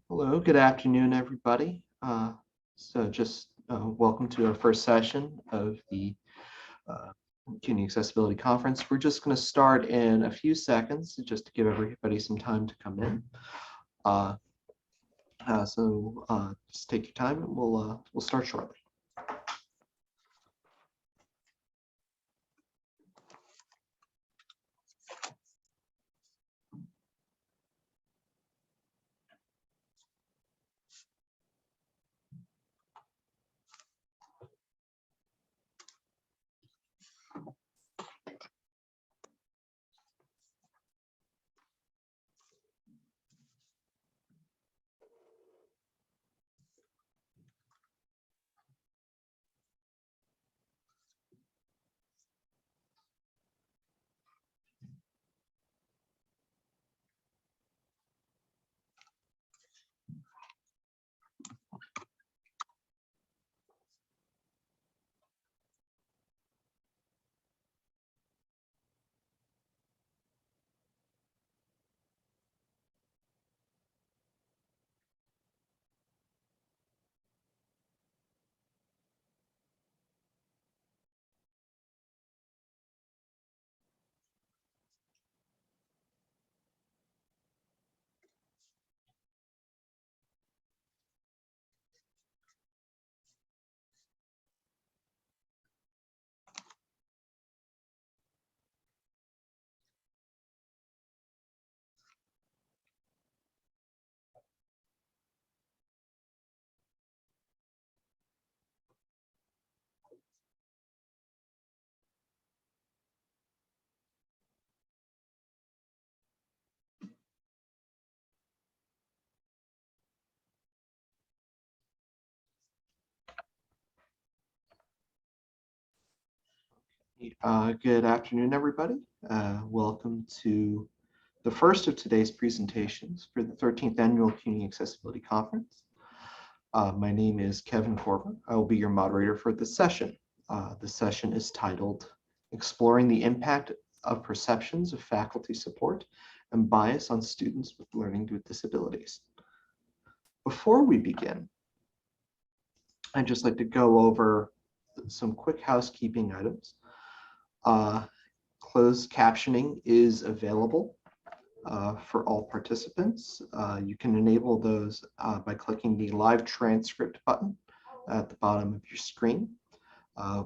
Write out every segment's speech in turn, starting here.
Hello, good afternoon, everybody. Welcome to our first session of the CUNY Accessibility Conference. We're just going to start in a few seconds just to give everybody some time to come in. Just take your time and we'll start shortly. Good afternoon, everybody. Welcome to the first of today's presentations for the 13th Annual CUNY Accessibility Conference. My name is Kevin Corbran. I will be your moderator for this session. The session is titled Exploring the Impact of Perceptions of Faculty Support and Bias on Students with Learning Disabilities. Before we begin, I'd just like to go over some quick housekeeping items. Closed captioning is available for all participants. You can enable those by clicking the live transcript button at the bottom of your screen.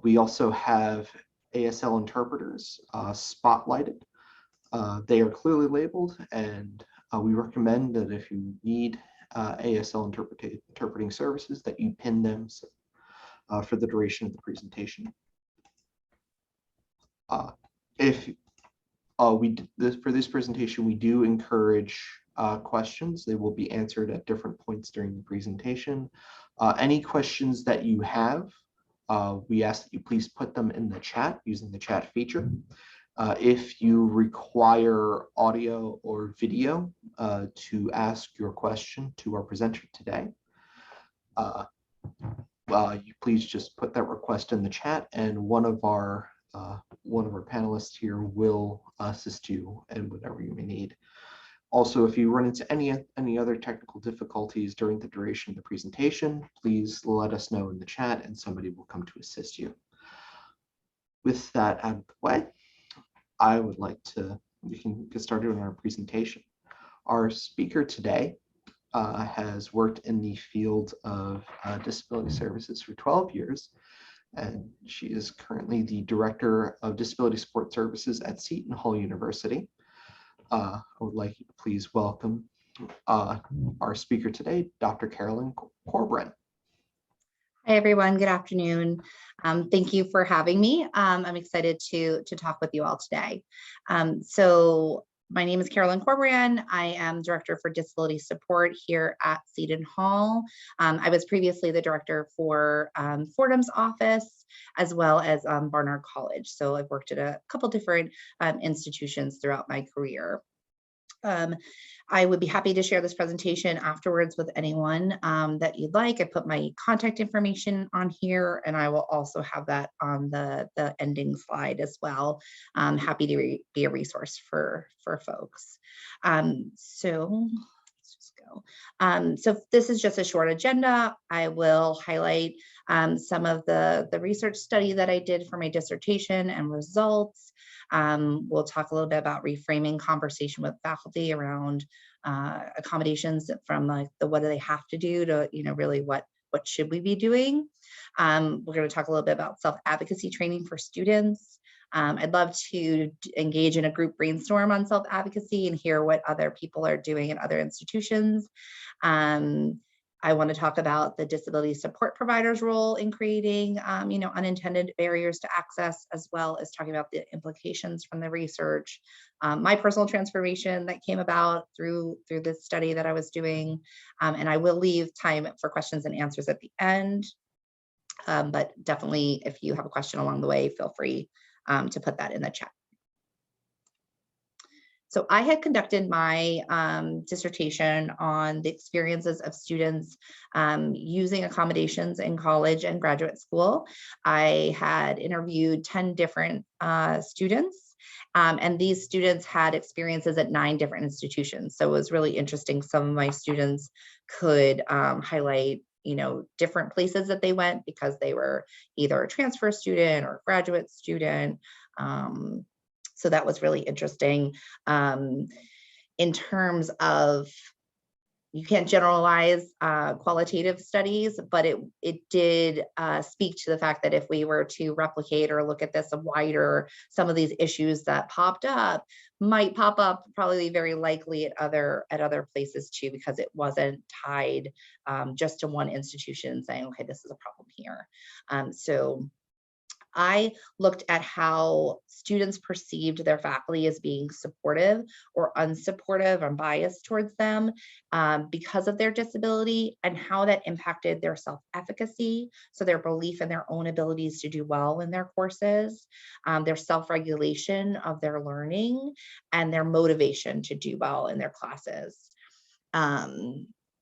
We also have ASL interpreters spotlighted. They are clearly labeled, and we recommend that if you need ASL interpreting services that you pin them for the duration of the presentation. For this presentation, we do encourage questions. They will be answered at different points during the presentation. Any questions that you have, we ask that you please put them in the chat using the chat feature. If you require audio or video to ask your question to our presenter today, you please just put that request in the chat, and one of our panelists here will assist you in whatever you may need. Also, if you run into any other technical difficulties during the duration of the presentation, please let us know in the chat and somebody will come to assist you. With that out of the way, we can get started on our presentation. Our speaker today has worked in the field of disability services for 12 years. And she is currently the Director of Disability Support Services at Seton University. I would like you to please welcome our speaker today, Dr. Carolyn Corbran. Hi, everyone. Good afternoon. Thank you for having me. I'm excited to talk with you all today. My name is Carolyn Corbran. I am Director for Disability Support here at Seton Hall. I was previously the director for Fordham's office, as well as Barnard College. So I've worked at a couple different institutions throughout my career. I would be happy to share this presentation afterwards with anyone that you'd like. I put my contact information on here, and I will also have that on the ending slide as well. I'm happy to be a resource for folks. So let's just go So this is just a short agenda. I will highlight some of the research study that I did for my dissertation and results. We'll talk a little bit about reframing conversation with faculty around accommodations from like the what do they have to do to, really what should we be doing. We're going to talk a little bit about self-advocacy training for students. I'd love to engage in a group brainstorm on self-advocacy and hear what other people are doing in other institutions. I want to talk about the disability support providers' role in creating, unintended barriers to access, as well as talking about the implications from the research, my personal transformation that came about through this study that I was doing. And I will leave time for questions and answers at the end. But definitely, if you have a question along the way, feel free to put that in the chat. So I had conducted my dissertation on the experiences of students using accommodations in college and graduate school. I had interviewed 10 different students, and these students had experiences at 9 different institutions. So it was really interesting. Some of my students could highlight different places that they went because they were either a transfer student or graduate student. So that was really interesting. In terms of, you can't generalize qualitative studies, but it did speak to the fact that if we were to replicate or look at this wider, some of these issues that popped up might pop up probably very likely at other places too, because it wasn't tied just to one institution saying, okay, this is a problem here. So I looked at how students perceived their faculty as being supportive or unsupportive or biased towards them because of their disability, and how that impacted their self-efficacy, so their belief in their own abilities to do well in their courses, their self-regulation of their learning, and their motivation to do well in their classes.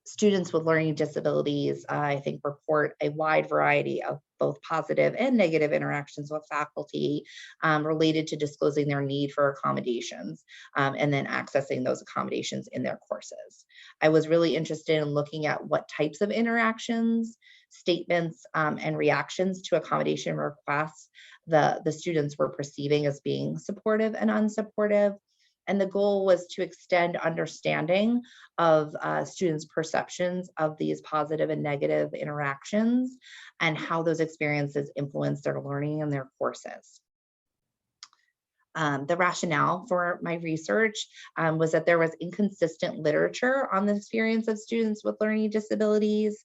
Students with learning disabilities, I think, report a wide variety of both positive and negative interactions with faculty related to disclosing their need for accommodations and then accessing those accommodations in their courses. I was really interested in looking at what types of interactions, statements, and reactions to accommodation requests the students were perceiving as being supportive and unsupportive. And the goal was to extend understanding of students' perceptions of these positive and negative interactions and how those experiences influence their learning and their courses. The rationale for my research was that there was inconsistent literature on the experience of students with learning disabilities.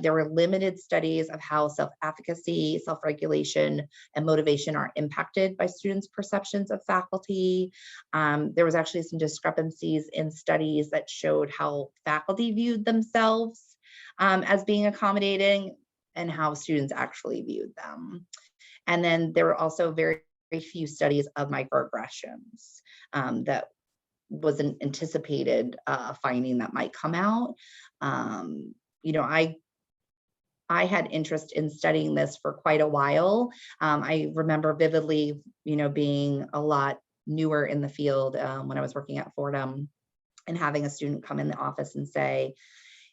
There were limited studies of how self-efficacy, self-regulation, and motivation are impacted by students' perceptions of faculty. There was actually some discrepancies in studies that showed how faculty viewed themselves as being accommodating and how students actually viewed them. And then there were also very few studies of microaggressions that was an anticipated finding that might come out. I had interest in studying this for quite a while. I remember vividly, being a lot newer in the field when I was working at Fordham and having a student come in the office and say,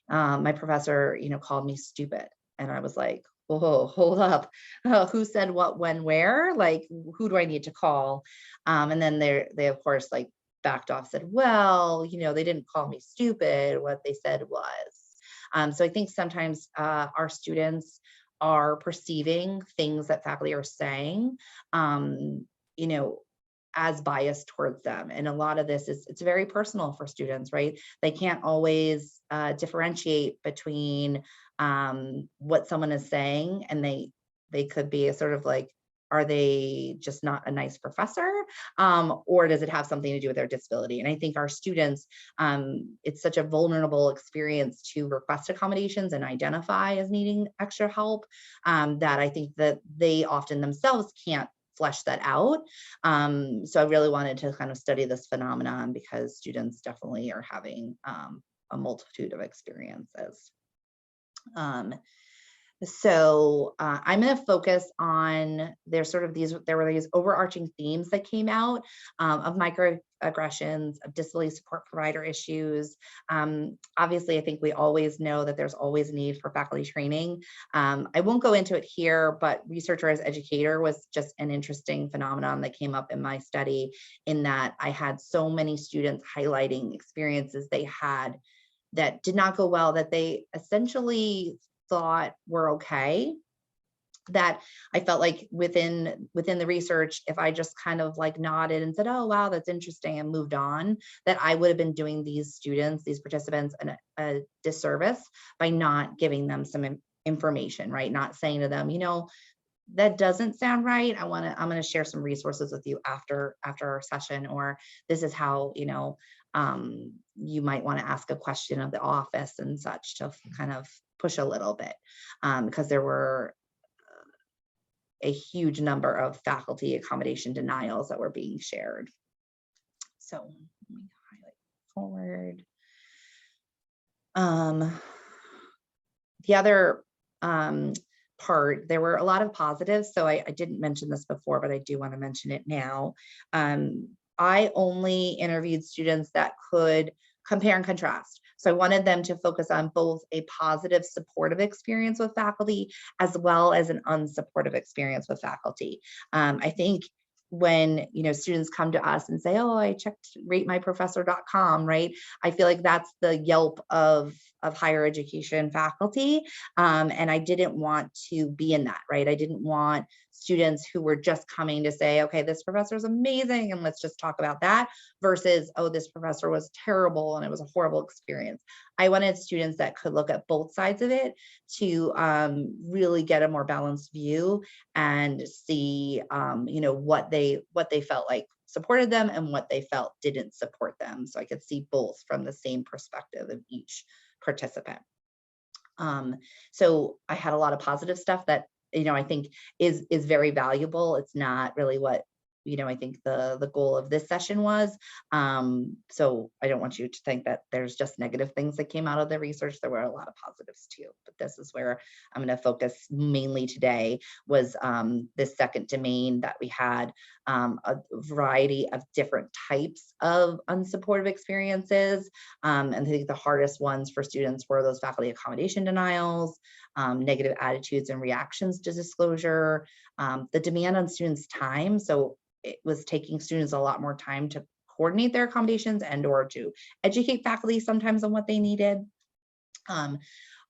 my professor, called me stupid. And I was like, whoa, hold up. Who said what, when, where? Like, who do I need to call? And then they of course, like, backed off, said, well, they didn't call me stupid. What they said was. So I think sometimes our students are perceiving things that faculty are saying, as biased towards them. And a lot of this it's very personal for students, right? They can't always differentiate between what someone is saying, and they could be a sort of like, are they just not a nice professor? Or does it have something to do with their disability? And I think our students, it's such a vulnerable experience to request accommodations and identify as needing extra help that I think that they often themselves can't flesh that out. So I really wanted to kind of study this phenomenon because students definitely are having a multitude of experiences. So I'm going to focus on there were these overarching themes that came out of microaggressions, of disability support provider issues. Obviously, I think we always know that there's always a need for faculty training. I won't go into it here, but researcher as educator was just an interesting phenomenon that came up in my study, in that I had so many students highlighting experiences they had that did not go well, that they essentially thought were okay, that I felt like within the research, if I just kind of like nodded and said, oh, wow, that's interesting, and moved on, that I would have been doing these participants, a disservice by not giving them some information, right? Not saying to them, that doesn't sound right. I'm going to share some resources with you after our session, or this is how, you might want to ask a question of the office and such, to kind of push a little bit, because there were a huge number of faculty accommodation denials that were being shared. So let me highlight forward. The other part, there were a lot of positives. So I didn't mention this before, but I do want to mention it now. I only interviewed students that could compare and contrast. So I wanted them to focus on both a positive supportive experience with faculty, as well as an unsupportive experience with faculty. I think when students come to us and say, oh, I checked ratemyprofessor.com, right? I feel like that's the Yelp of higher education faculty. And I didn't want to be in that, right? I didn't want students who were just coming to say, okay, this professor is amazing, and let's just talk about that, versus, oh, this professor was terrible and it was a horrible experience. I wanted students that could look at both sides of it to really get a more balanced view and see, what they felt like supported them and what they felt didn't support them. So I could see both from the same perspective of each participant. So I had a lot of positive stuff that, I think is very valuable. It's not really what, I think the goal of this session was. So I don't want you to think that there's just negative things that came out of the research. There were a lot of positives too, but this is where I'm going to focus mainly today, was this second domain that we had a variety of different types of unsupportive experiences. And I think the hardest ones for students were those faculty accommodation denials, negative attitudes and reactions to disclosure, the demand on students' time. So it was taking students a lot more time to coordinate their accommodations and or to educate faculty sometimes on what they needed.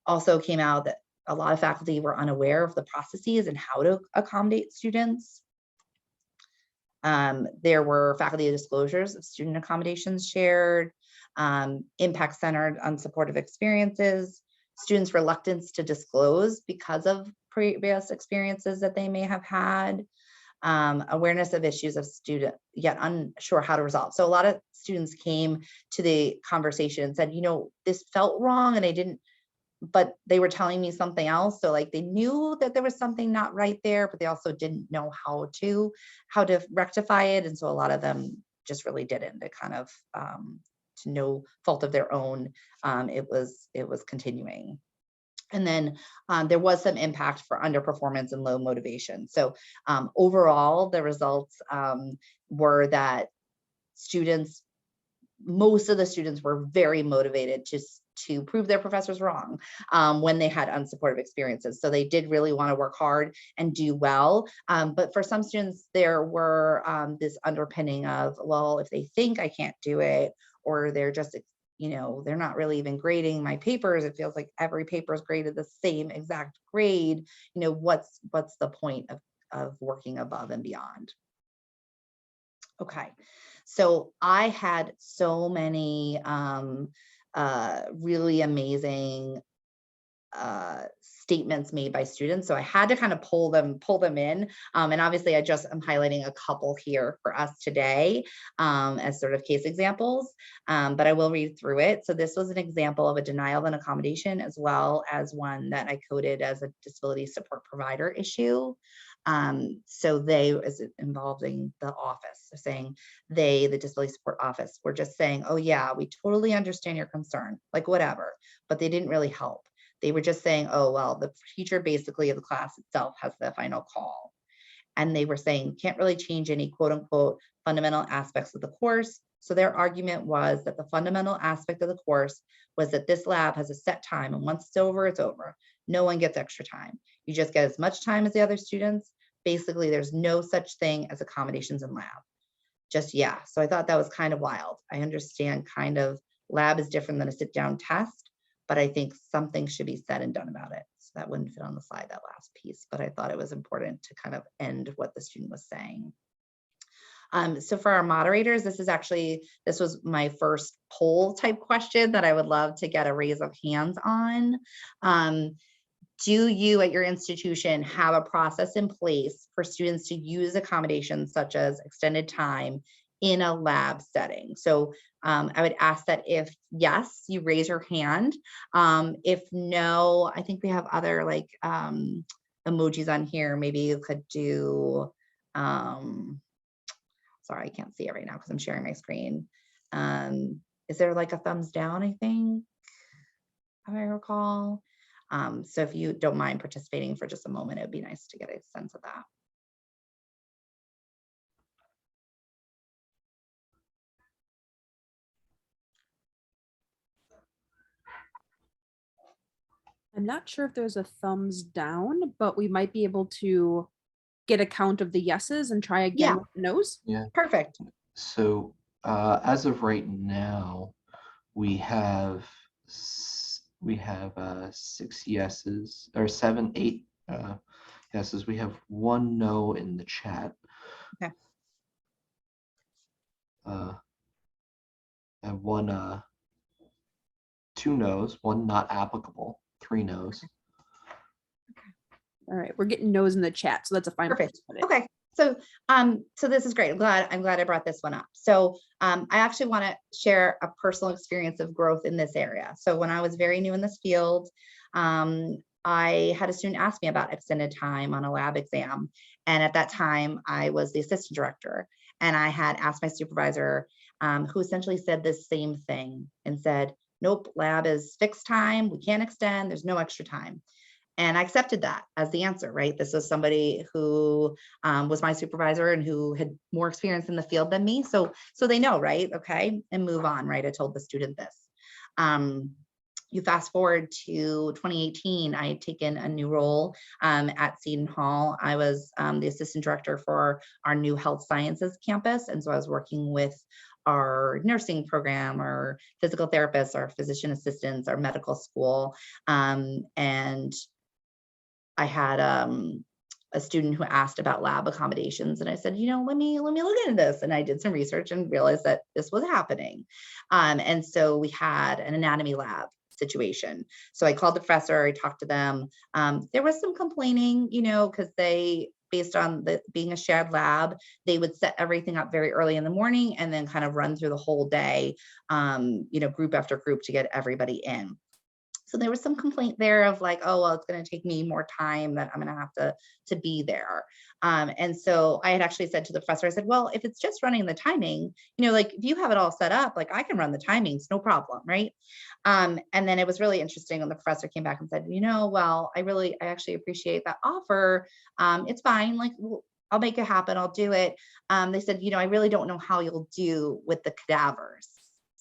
Also came out that a lot of faculty were unaware of the processes and how to accommodate students. There were faculty disclosures of student accommodations shared, impact-centered unsupportive experiences, students' reluctance to disclose because of previous experiences that they may have had, awareness of issues of student yet unsure how to resolve. So a lot of students came to the conversation and said, this felt wrong and I didn't, but they were telling me something else. So like they knew that there was something not right there, but they also didn't know how to rectify it. And so a lot of them just really didn't. It kind of, to no fault of their own, it was continuing. And then there was some impact for underperformance and low motivation. So overall, the results were that most of the students were very motivated to prove their professors wrong when they had unsupportive experiences. So they did really want to work hard and do well. But for some students, there were this underpinning of, well, if they think I can't do it, or they're just, they're not really even grading my papers. It feels like every paper is graded the same exact grade. What's the point of working above and beyond? Okay, so I had so many really amazing statements made by students. So I had to kind of pull them in. And obviously I'm highlighting a couple here for us today as sort of case examples, but I will read through it. So this was an example of a denial of an accommodation, as well as one that I coded as a disability support provider issue. So they, as involving the office, saying the disability support office, were just saying, oh yeah, we totally understand your concern, like whatever, but they didn't really help. They were just saying, oh, well, the teacher basically of the class itself has the final call. And they were saying, can't really change any quote unquote fundamental aspects of the course. So their argument was that the fundamental aspect of the course was that this lab has a set time, and once it's over, it's over. No one gets extra time. You just get as much time as the other students. Basically, there's no such thing as accommodations in lab. Just, yeah. So I thought that was kind of wild. I understand kind of lab is different than a sit down test, but I think something should be said and done about it. So that wouldn't fit on the slide, that last piece, but I thought it was important to kind of end what the student was saying. So for our moderators, this was my first poll type question that I would love to get a raise of hands on. Do you at your institution have a process in place for students to use accommodations such as extended time in a lab setting? So I would ask that if yes, you raise your hand. If no, I think we have other like emojis on here. Maybe you could do, sorry, I can't see it right now because I'm sharing my screen. Is there like a thumbs down, I think, if I recall? So if you don't mind participating for just a moment, it'd be nice to get a sense of that. I'm not sure if there's a thumbs down, but we might be able to get a count of the yeses and try again with the no's. Yeah. Perfect. So as of right now, we have 6 yeses, or 7, 8 yeses. We have 1 no in the chat. Okay. And 2 no's, 1 not applicable, 3 no's. All right, we're getting no's in the chat, so that's a fine. Perfect. Okay. So this is great. I'm glad I brought this one up. So I actually want to share a personal experience of growth in this area. So when I was very new in this field, I had a student ask me about extended time on a lab exam. And at that time, I was the assistant director. And I had asked my supervisor, who essentially said the same thing and said, nope, lab is fixed time. We can't extend. There's no extra time. And I accepted that as the answer, right? This was somebody who was my supervisor and who had more experience in the field than me. So they know, right? Okay, and move on, right? I told the student this. You fast forward to 2018, I had taken a new role at Seton Hall. I was the assistant director for our new health sciences campus. And so I was working with our nursing program, our physical therapists, our physician assistants, our medical school. And I had a student who asked about lab accommodations, and I said, let me look into this. And I did some research and realized that this was happening. And so we had an anatomy lab situation. So I called the professor, I talked to them. There was some complaining, because they, based on being a shared lab, they would set everything up very early in the morning and then kind of run through the whole day, group after group to get everybody in. So there was some complaint there of like, oh, well, it's going to take me more time that I'm going to have to be there. And so I had actually said to the professor, I said, well, if it's just running the timing, like if you have it all set up, like I can run the timings, no problem, right? And then it was really interesting when the professor came back and said, well, I actually appreciate that offer. It's fine, like I'll make it happen, I'll do it. They said, I really don't know how you'll do with the cadavers.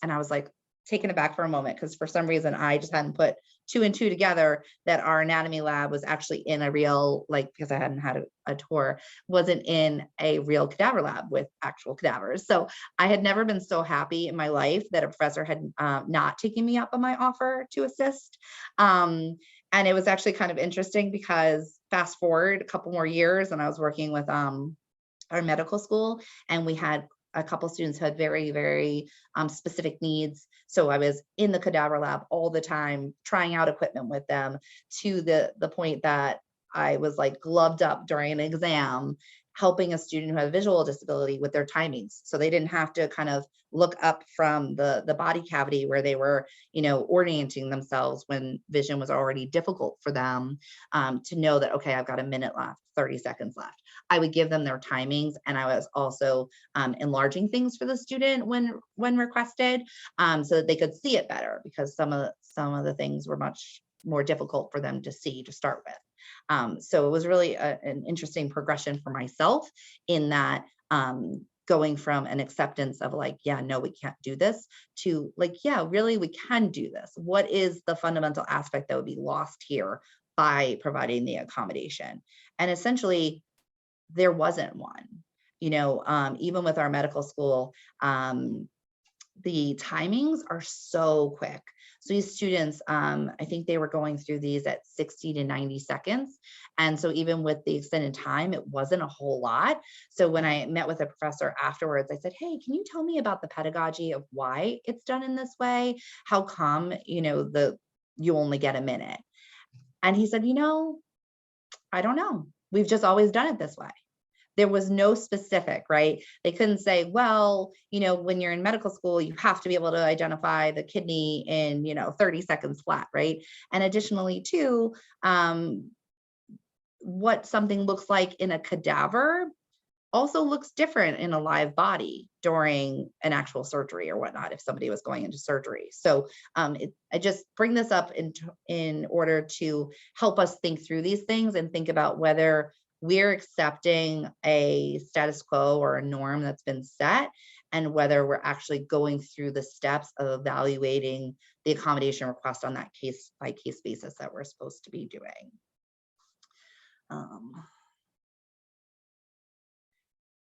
And I was like, taken aback for a moment, because for some reason I just hadn't put 2 and 2 together that our anatomy lab was actually in a real, because I hadn't had a tour, wasn't in a real cadaver lab with actual cadavers. So I had never been so happy in my life that a professor had not taken me up on my offer to assist. And it was actually kind of interesting because fast forward a couple more years and I was working with our medical school, and we had a couple students who had very, very specific needs. So I was in the cadaver lab all the time, trying out equipment with them, to the point that I was like gloved up during an exam, helping a student who had a visual disability with their timings. So they didn't have to kind of look up from the body cavity where they were, orienting themselves when vision was already difficult for them, to know that, okay, I've got a minute left, 30 seconds left. I would give them their timings, and I was also enlarging things for the student when requested, so that they could see it better, because some of the things were much more difficult for them to see to start with. So it was really an interesting progression for myself in that going from an acceptance of like, yeah, no, we can't do this, to like, yeah, really, we can do this. What is the fundamental aspect that would be lost here by providing the accommodation? And essentially, there wasn't one. Even with our medical school, the timings are so quick. So these students, I think they were going through these at 60 to 90 seconds. And so even with the extended time, it wasn't a whole lot. So when I met with a professor afterwards, I said, hey, can you tell me about the pedagogy of why it's done in this way? How come, you only get a minute? And he said, I don't know. We've just always done it this way. There was no specific, right? They couldn't say, well, when you're in medical school, you have to be able to identify the kidney in, 30 seconds flat, right? And additionally, too, what something looks like in a cadaver also looks different in a live body during an actual surgery or whatnot, if somebody was going into surgery. So I just bring this up in order to help us think through these things and think about whether we're accepting a status quo or a norm that's been set, and whether we're actually going through the steps of evaluating the accommodation request on that case by case basis that we're supposed to be doing.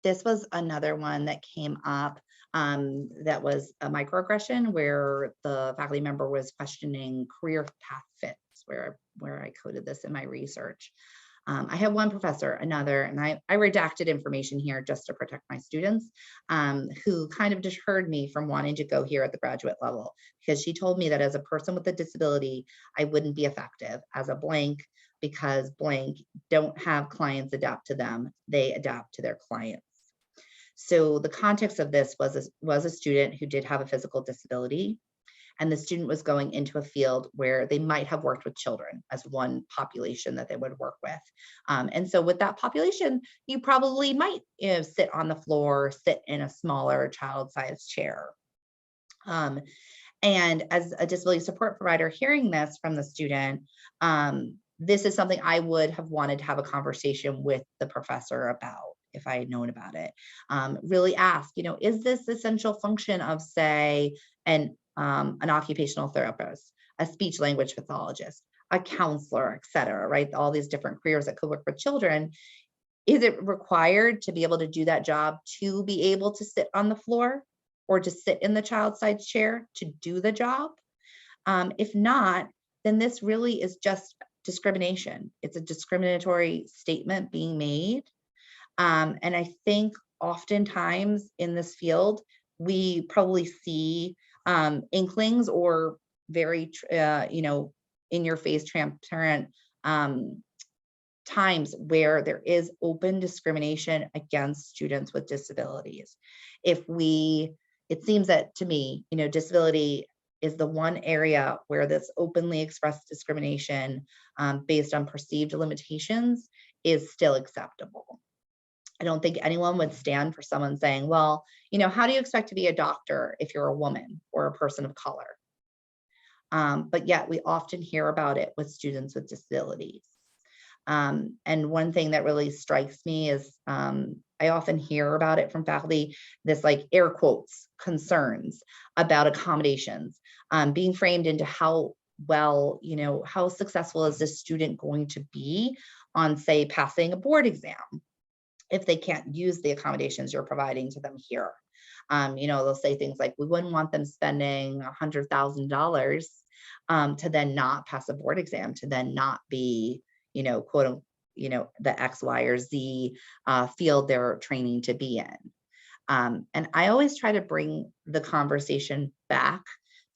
This was another one that came up that was a microaggression where the faculty member was questioning career path fits, where I coded this in my research. I have one professor, another, and I redacted information here just to protect my students, who kind of deterred me from wanting to go here at the graduate level, because she told me that as a person with a disability, I wouldn't be effective as a blank, because blank don't have clients adapt to them, they adapt to their clients. So the context of this was a student who did have a physical disability, and the student was going into a field where they might have worked with children as one population that they would work with. And so with that population, you probably might sit on the floor, sit in a smaller child-sized chair. And as a disability support provider hearing this from the student, this is something I would have wanted to have a conversation with the professor about if I had known about it. Really ask, is this essential function of, say, an occupational therapist, a speech language pathologist, a counselor, et cetera, right? All these different careers that could work with children. Is it required to be able to do that job to be able to sit on the floor or to sit in the child-side chair to do the job? If not, then this really is just discrimination. It's a discriminatory statement being made. And I think oftentimes in this field, we probably see inklings or very, in your face, transparent times where there is open discrimination against students with disabilities. It seems that to me, disability is the one area where this openly expressed discrimination based on perceived limitations is still acceptable. I don't think anyone would stand for someone saying, well, how do you expect to be a doctor if you're a woman or a person of color? But yet we often hear about it with students with disabilities. And one thing that really strikes me is I often hear about it from faculty, this like air quotes concerns about accommodations being framed into how well, how successful is this student going to be on, say, passing a board exam if they can't use the accommodations you're providing to them here. They'll say things like, we wouldn't want them spending $100,000 to then not pass a board exam, to then not be, quote, the X, Y, or Z field they're training to be in. And I always try to bring the conversation back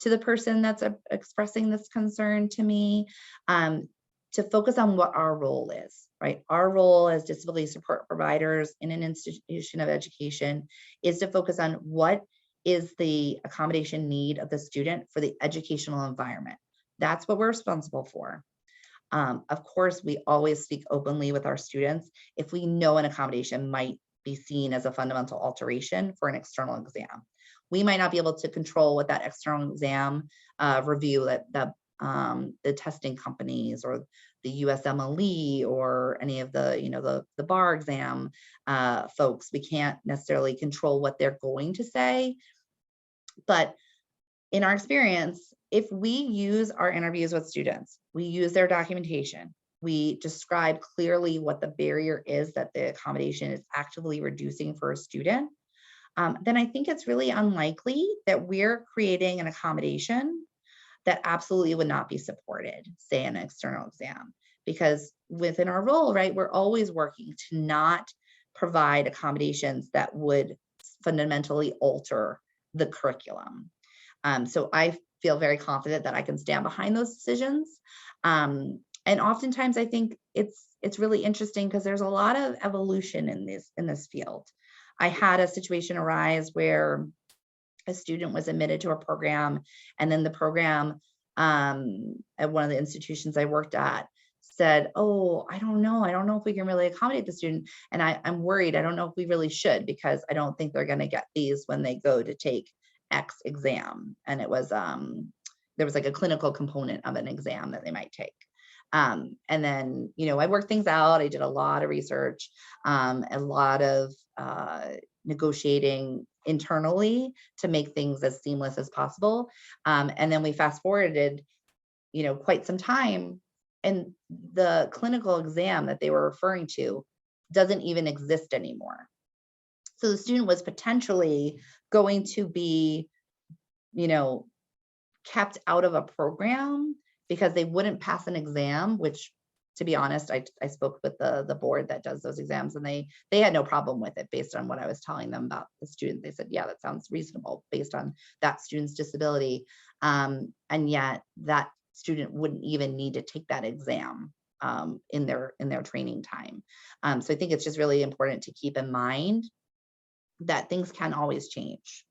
to the person that's expressing this concern to me, to focus on what our role is, right? Our role as disability support providers in an institution of education is to focus on what is the accommodation need of the student for the educational environment. That's what we're responsible for. Of course, we always speak openly with our students if we know an accommodation might be seen as a fundamental alteration for an external exam. We might not be able to control what that external exam review that the the testing companies or the USMLE or any of the, the bar exam folks. We can't necessarily control what they're going to say. But in our experience, if we use our interviews with students, we use their documentation, we describe clearly what the barrier is that the accommodation is actively reducing for a student, then I think it's really unlikely that we're creating an accommodation that absolutely would not be supported, say in an external exam. Because within our role, right, we're always working to not provide accommodations that would fundamentally alter the curriculum. So I feel very confident that I can stand behind those decisions. And oftentimes I think it's really interesting because there's a lot of evolution in this field. I had a situation arise where a student was admitted to a program, and then the program at one of the institutions I worked at said, oh, I don't know if we can really accommodate the student. And I'm worried. I don't know if we really should, because I don't think they're going to get these when they go to take X exam. And it was, there was like a clinical component of an exam that they might take. And then, I worked things out. I did a lot of research, a lot of negotiating internally to make things as seamless as possible. And then we fast forwarded, quite some time, and the clinical exam that they were referring to doesn't even exist anymore. So the student was potentially going to be, kept out of a program because they wouldn't pass an exam, which, to be honest, I spoke with the board that does those exams, and they had no problem with it based on what I was telling them about the student. They said, yeah, that sounds reasonable based on that student's disability. And yet that student wouldn't even need to take that exam in their training time. So I think it's just really important to keep in mind that things can always change.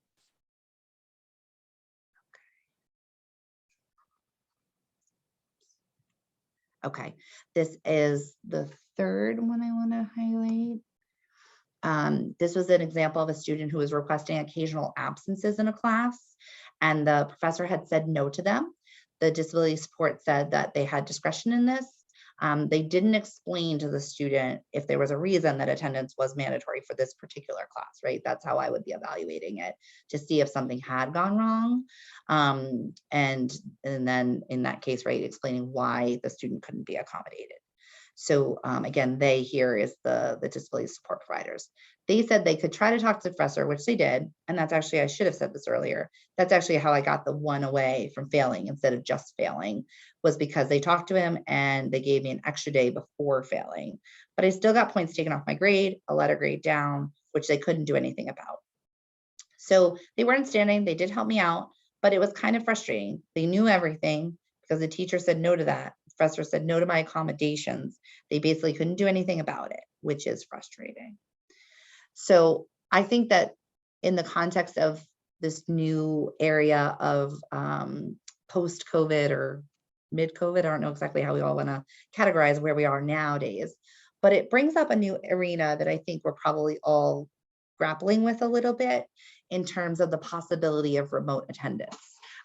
Okay, this is the third one I want to highlight. This was an example of a student who was requesting occasional absences in a class, and the professor had said no to them. The disability support said that they had discretion in this. They didn't explain to the student if there was a reason that attendance was mandatory for this particular class, right? That's how I would be evaluating it, to see if something had gone wrong. And then in that case, right, explaining why the student couldn't be accommodated. So again, they here is the disability support providers. They said they could try to talk to the professor, which they did. And that's actually, I should have said this earlier, that's actually how I got the one away from failing instead of just failing, was because they talked to him and they gave me an extra day before failing. But I still got points taken off my grade, a letter grade down, which they couldn't do anything about. So they weren't standing, they did help me out, but it was kind of frustrating. They knew everything because the teacher said no to that. The professor said no to my accommodations. They basically couldn't do anything about it, which is frustrating. So I think that in the context of this new area of post-COVID or mid-COVID, I don't know exactly how we all want to categorize where we are nowadays, but it brings up a new arena that I think we're probably all grappling with a little bit in terms of the possibility of remote attendance.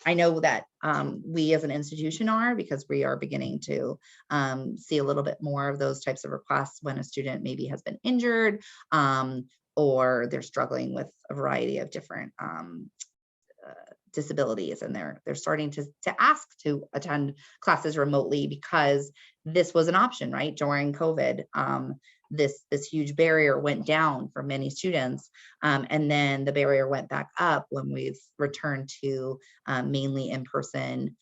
I know that we as an institution are, because we are beginning to see a little bit more of those types of requests when a student maybe has been injured or they're struggling with a variety of different disabilities, and they're starting to ask to attend classes remotely because this was an option, right? During COVID, this huge barrier went down for many students, and then the barrier went back up when we've returned to mainly in-person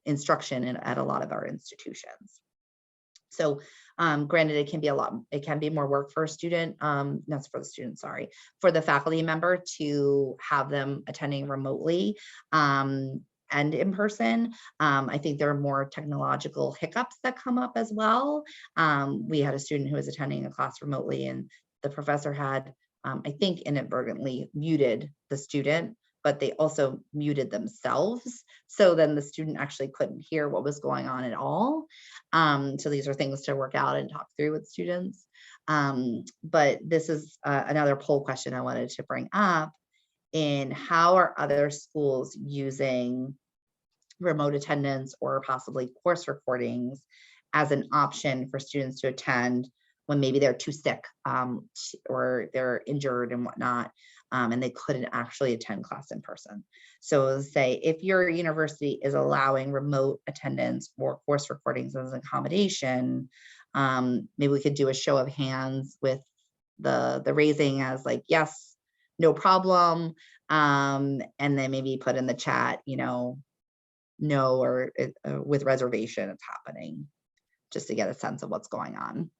instruction at a lot of our institutions. So granted, it can be more work for a student, not for the student, sorry, for the faculty member to have them attending remotely and in person. I think there are more technological hiccups that come up as well. We had a student who was attending a class remotely, and the professor had, I think, inadvertently muted the student, but they also muted themselves. So then the student actually couldn't hear what was going on at all. So these are things to work out and talk through with students. But this is another poll question I wanted to bring up, in how are other schools using remote attendance or possibly course recordings as an option for students to attend when maybe they're too sick or they're injured and whatnot, and they couldn't actually attend class in person. So say if your university is allowing remote attendance or course recordings as an accommodation, maybe we could do a show of hands with the raising as like, yes, no problem. And then maybe put in the chat, no, or with reservation, it's happening, just to get a sense of what's going on.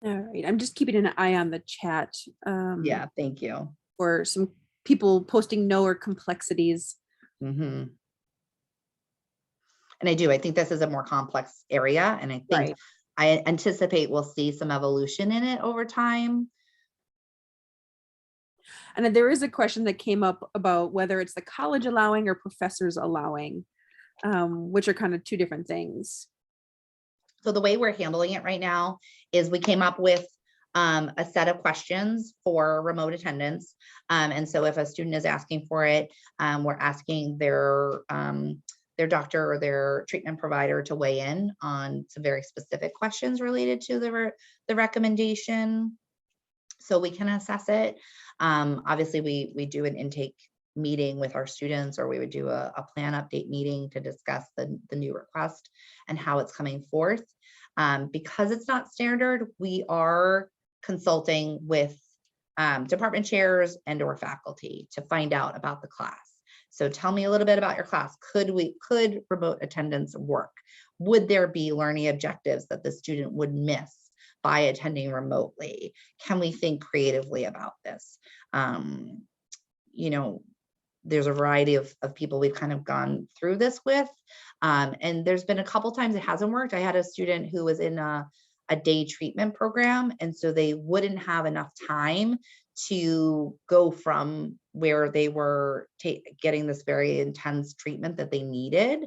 All right, I'm just keeping an eye on the chat. Yeah, thank you. For some people posting no or complexities. And I think this is a more complex area, and I think Right. I anticipate we'll see some evolution in it over time. And there is a question that came up about whether it's the college allowing or professors allowing, which are kind of two different things. So the way we're handling it right now is we came up with a set of questions for remote attendance. And so if a student is asking for it, we're asking their doctor or their treatment provider to weigh in on some very specific questions related to the recommendation, so we can assess it. Obviously, we do an intake meeting with our students, or we would do a plan update meeting to discuss the new request and how it's coming forth. Because it's not standard, we are consulting with department chairs and or faculty to find out about the class. So tell me a little bit about your class. Could remote attendance work? Would there be learning objectives that the student would miss by attending remotely? Can we think creatively about this? There's a variety of people we've kind of gone through this with. And there's been a couple times it hasn't worked. I had a student who was in a day treatment program, and so they wouldn't have enough time to go from where they were getting this very intense treatment that they needed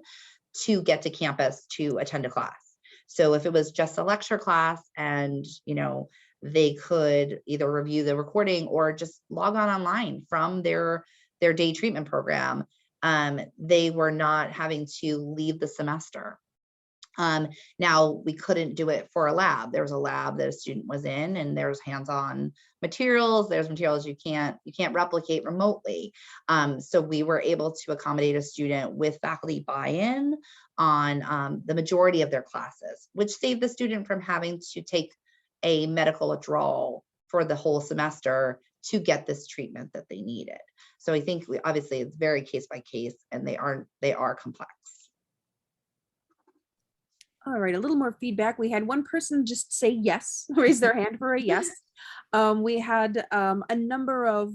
to get to campus to attend a class. So if it was just a lecture class and, they could either review the recording or just log on online from their day treatment program, they were not having to leave the semester. Now we couldn't do it for a lab. There was a lab that a student was in, and there's hands-on materials. There's materials you can't replicate remotely. So we were able to accommodate a student with faculty buy-in on the majority of their classes, which saved the student from having to take a medical withdrawal for the whole semester to get this treatment that they needed. So I think obviously it's very case by case, and they are complex. All right, a little more feedback. We had one person just say yes, raise their hand for a yes. We had a number of,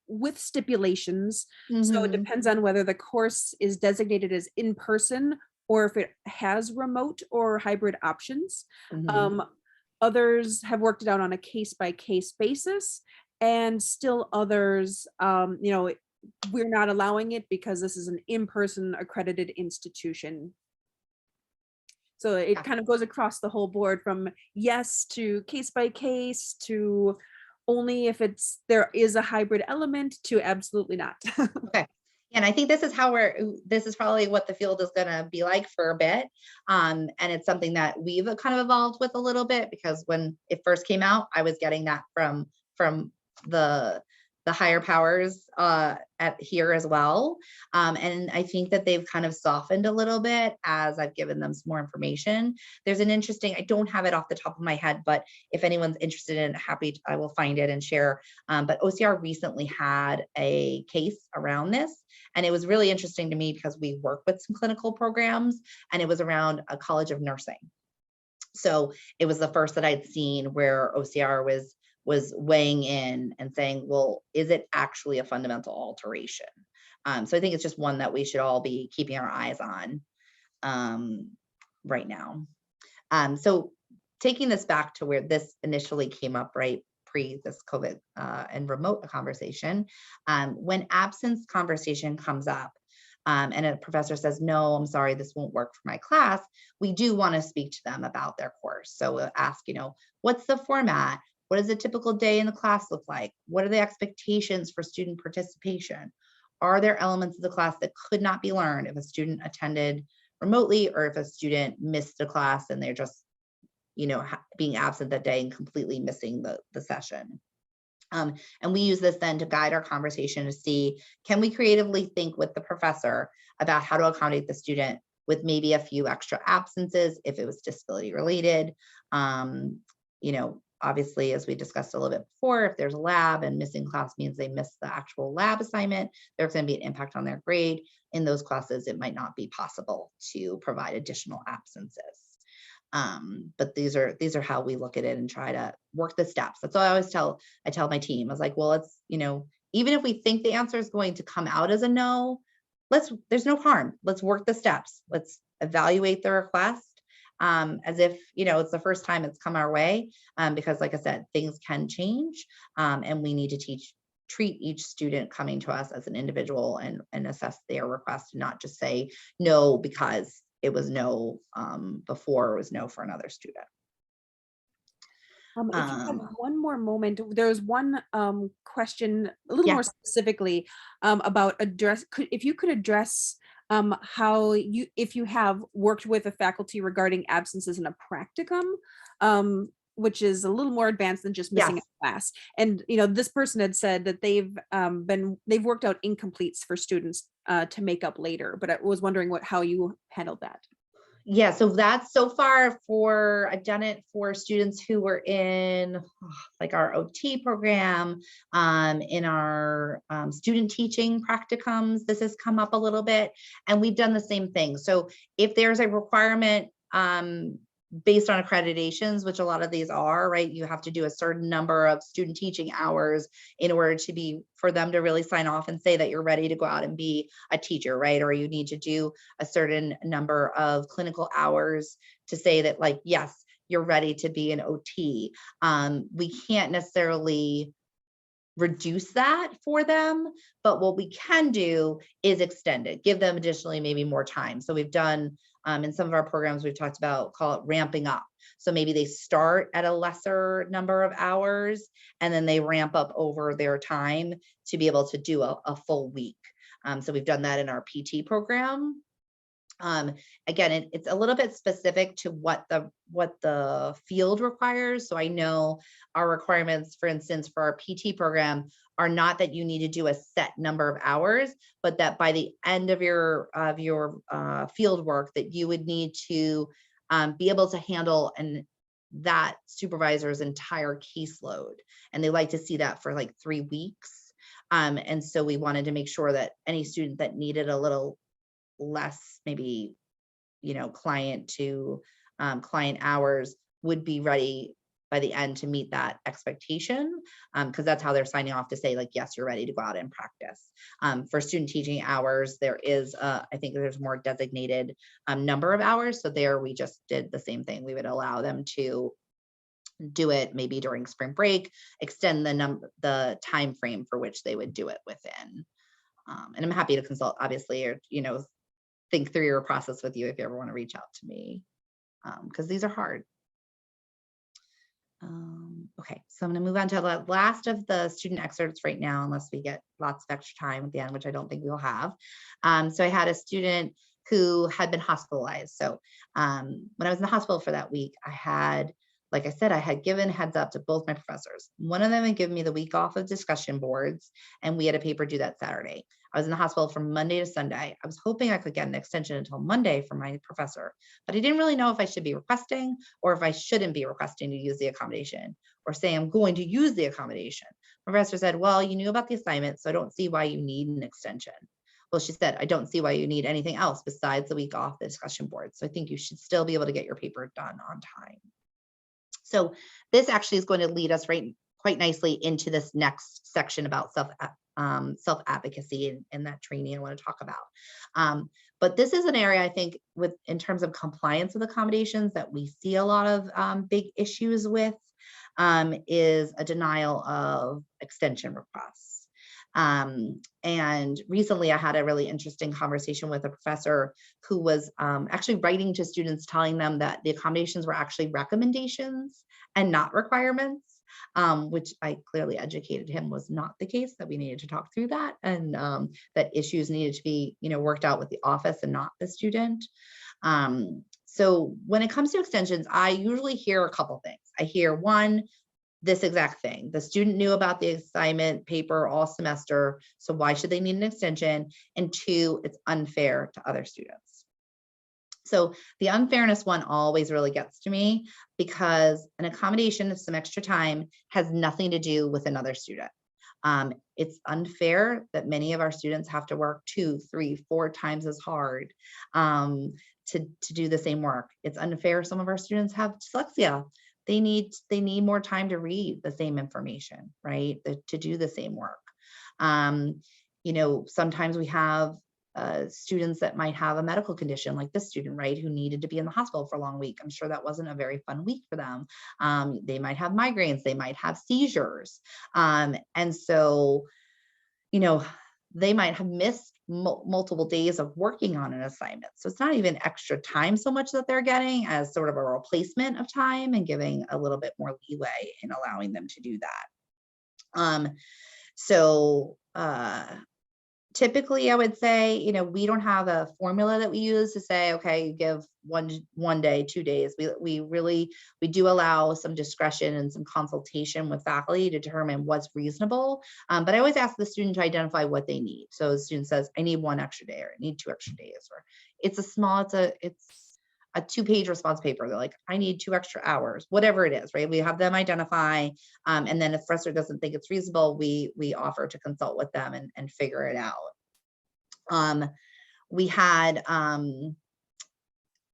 with stipulations. So it depends on whether the course is designated as in person or if it has remote or hybrid options. Others have worked it out on a case by case basis, and still others, we're not allowing it because this is an in-person accredited institution. So it kind of goes across the whole board, from yes to case by case to only if there is a hybrid element to absolutely not. Okay. And I think this is probably what the field is going to be like for a bit. And it's something that we've kind of evolved with a little bit, because when it first came out, I was getting that from the higher powers at here as well. And I think that they've kind of softened a little bit as I've given them some more information. There's an interesting, I don't have it off the top of my head, but if anyone's interested in it, I will find it and share. But OCR recently had a case around this, and it was really interesting to me because we work with some clinical programs, and it was around a college of nursing. So it was the first that I'd seen where OCR was weighing in and saying, well, is it actually a fundamental alteration? So I think it's just one that we should all be keeping our eyes on right now. So taking this back to where this initially came up, right, pre this COVID and remote conversation, when absence conversation comes up, and a professor says, no, I'm sorry, this won't work for my class, we do want to speak to them about their course. So we'll ask, what's the format? What does a typical day in the class look like? What are the expectations for student participation? Are there elements of the class that could not be learned if a student attended remotely, or if a student missed a class and they're just, being absent that day and completely missing the session? And we use this then to guide our conversation to see, can we creatively think with the professor about how to accommodate the student with maybe a few extra absences if it was disability related? Obviously, as we discussed a little bit before, if there's a lab and missing class means they missed the actual lab assignment, there's going to be an impact on their grade. In those classes, it might not be possible to provide additional absences. But these are how we look at it and try to work the steps. That's what I tell my team. I was like, well, let's, even if we think the answer is going to come out as a no, there's no harm. Let's work the steps. Let's evaluate the request as if, it's the first time it's come our way, because like I said, things can change, and we need to treat each student coming to us as an individual and assess their request, and not just say no because it was no before, it was no for another student. If you have one more moment, there was one question a little more specifically about if you could address how if you have worked with a faculty regarding absences in a practicum, which is a little more advanced than just missing a class. And this person had said that they've worked out incompletes for students to make up later, but I was wondering how you handled that. Yeah, so that's so far I've done it for students who were in like our OT program, in our student teaching practicums. This has come up a little bit, and we've done the same thing. So if there's a requirement based on accreditations, which a lot of these are, right? You have to do a certain number of student teaching hours in order for them to really sign off and say that you're ready to go out and be a teacher, right? Or you need to do a certain number of clinical hours to say that, like, yes, you're ready to be an OT. We can't necessarily reduce that for them, but what we can do is extend it, give them additionally maybe more time. So we've done in some of our programs, we've talked about, call it ramping up. So maybe they start at a lesser number of hours and then they ramp up over their time to be able to do a full week. So we've done that in our PT program. Again, it's a little bit specific to what the field requires. So I know our requirements, for instance, for our PT program are not that you need to do a set number of hours, but that by the end of your field work that you would need to be able to handle that supervisor's entire caseload. And they like to see that for like 3 weeks. And so we wanted to make sure that any student that needed a little less, maybe, client to client hours would be ready by the end to meet that expectation, because that's how they're signing off to say, like, yes, you're ready to go out and practice. For student teaching hours, there is I think there's more designated number of hours. So there we just did the same thing. We would allow them to do it maybe during spring break, extend the time frame for which they would do it within. And I'm happy to consult, obviously, or think through your process with you if you ever want to reach out to me, because these are hard. Okay, so I'm going to move on to the last of the student excerpts right now, unless we get lots of extra time at the end, which I don't think we'll have. So I had a student who had been hospitalized. So when I was in the hospital for that week, like I said, I had given heads up to both my professors. One of them had given me the week off of discussion boards, and we had a paper due that Saturday. I was in the hospital from Monday to Sunday. I was hoping I could get an extension until Monday from my professor, but I didn't really know if I should be requesting or if I shouldn't be requesting to use the accommodation, or say I'm going to use the accommodation. My professor said, well, you knew about the assignment, so I don't see why you need an extension. Well, she said, I don't see why you need anything else besides the week off the discussion board. So I think you should still be able to get your paper done on time. So this actually is going to lead us quite nicely into this next section about self-advocacy and that training I want to talk about. But this is an area I think in terms of compliance with accommodations that we see a lot of big issues with, is a denial of extension requests. And recently I had a really interesting conversation with a professor who was actually writing to students telling them that the accommodations were actually recommendations and not requirements. which I clearly educated him was not the case, that we needed to talk through that, and that issues needed to be, worked out with the office and not the student. So when it comes to extensions, I usually hear a couple things. I hear one, this exact thing. The student knew about the assignment paper all semester, so why should they need an extension? And two, it's unfair to other students. So the unfairness one always really gets to me, because an accommodation of some extra time has nothing to do with another student. It's unfair that many of our students have to work 2, 3, 4 times as hard to do the same work. It's unfair some of our students have dyslexia. They need more time to read the same information, right? To do the same work. Sometimes we have students that might have a medical condition, like this student, right, who needed to be in the hospital for a long week. I'm sure that wasn't a very fun week for them. They might have migraines, they might have seizures. And so, they might have missed multiple days of working on an assignment. So it's not even extra time so much that they're getting as sort of a replacement of time, and giving a little bit more leeway in allowing them to do that. Typically, I would say, we don't have a formula that we use to say, okay, you give one day, 2 days. We do allow some discretion and some consultation with faculty to determine what's reasonable. But I always ask the student to identify what they need. So the student says, I need 1 extra day, or I need 2 extra days, or it's a 2-page response paper. They're like, I need 2 extra hours, whatever it is, right? We have them identify, and then if the professor doesn't think it's reasonable, we offer to consult with them and figure it out. We had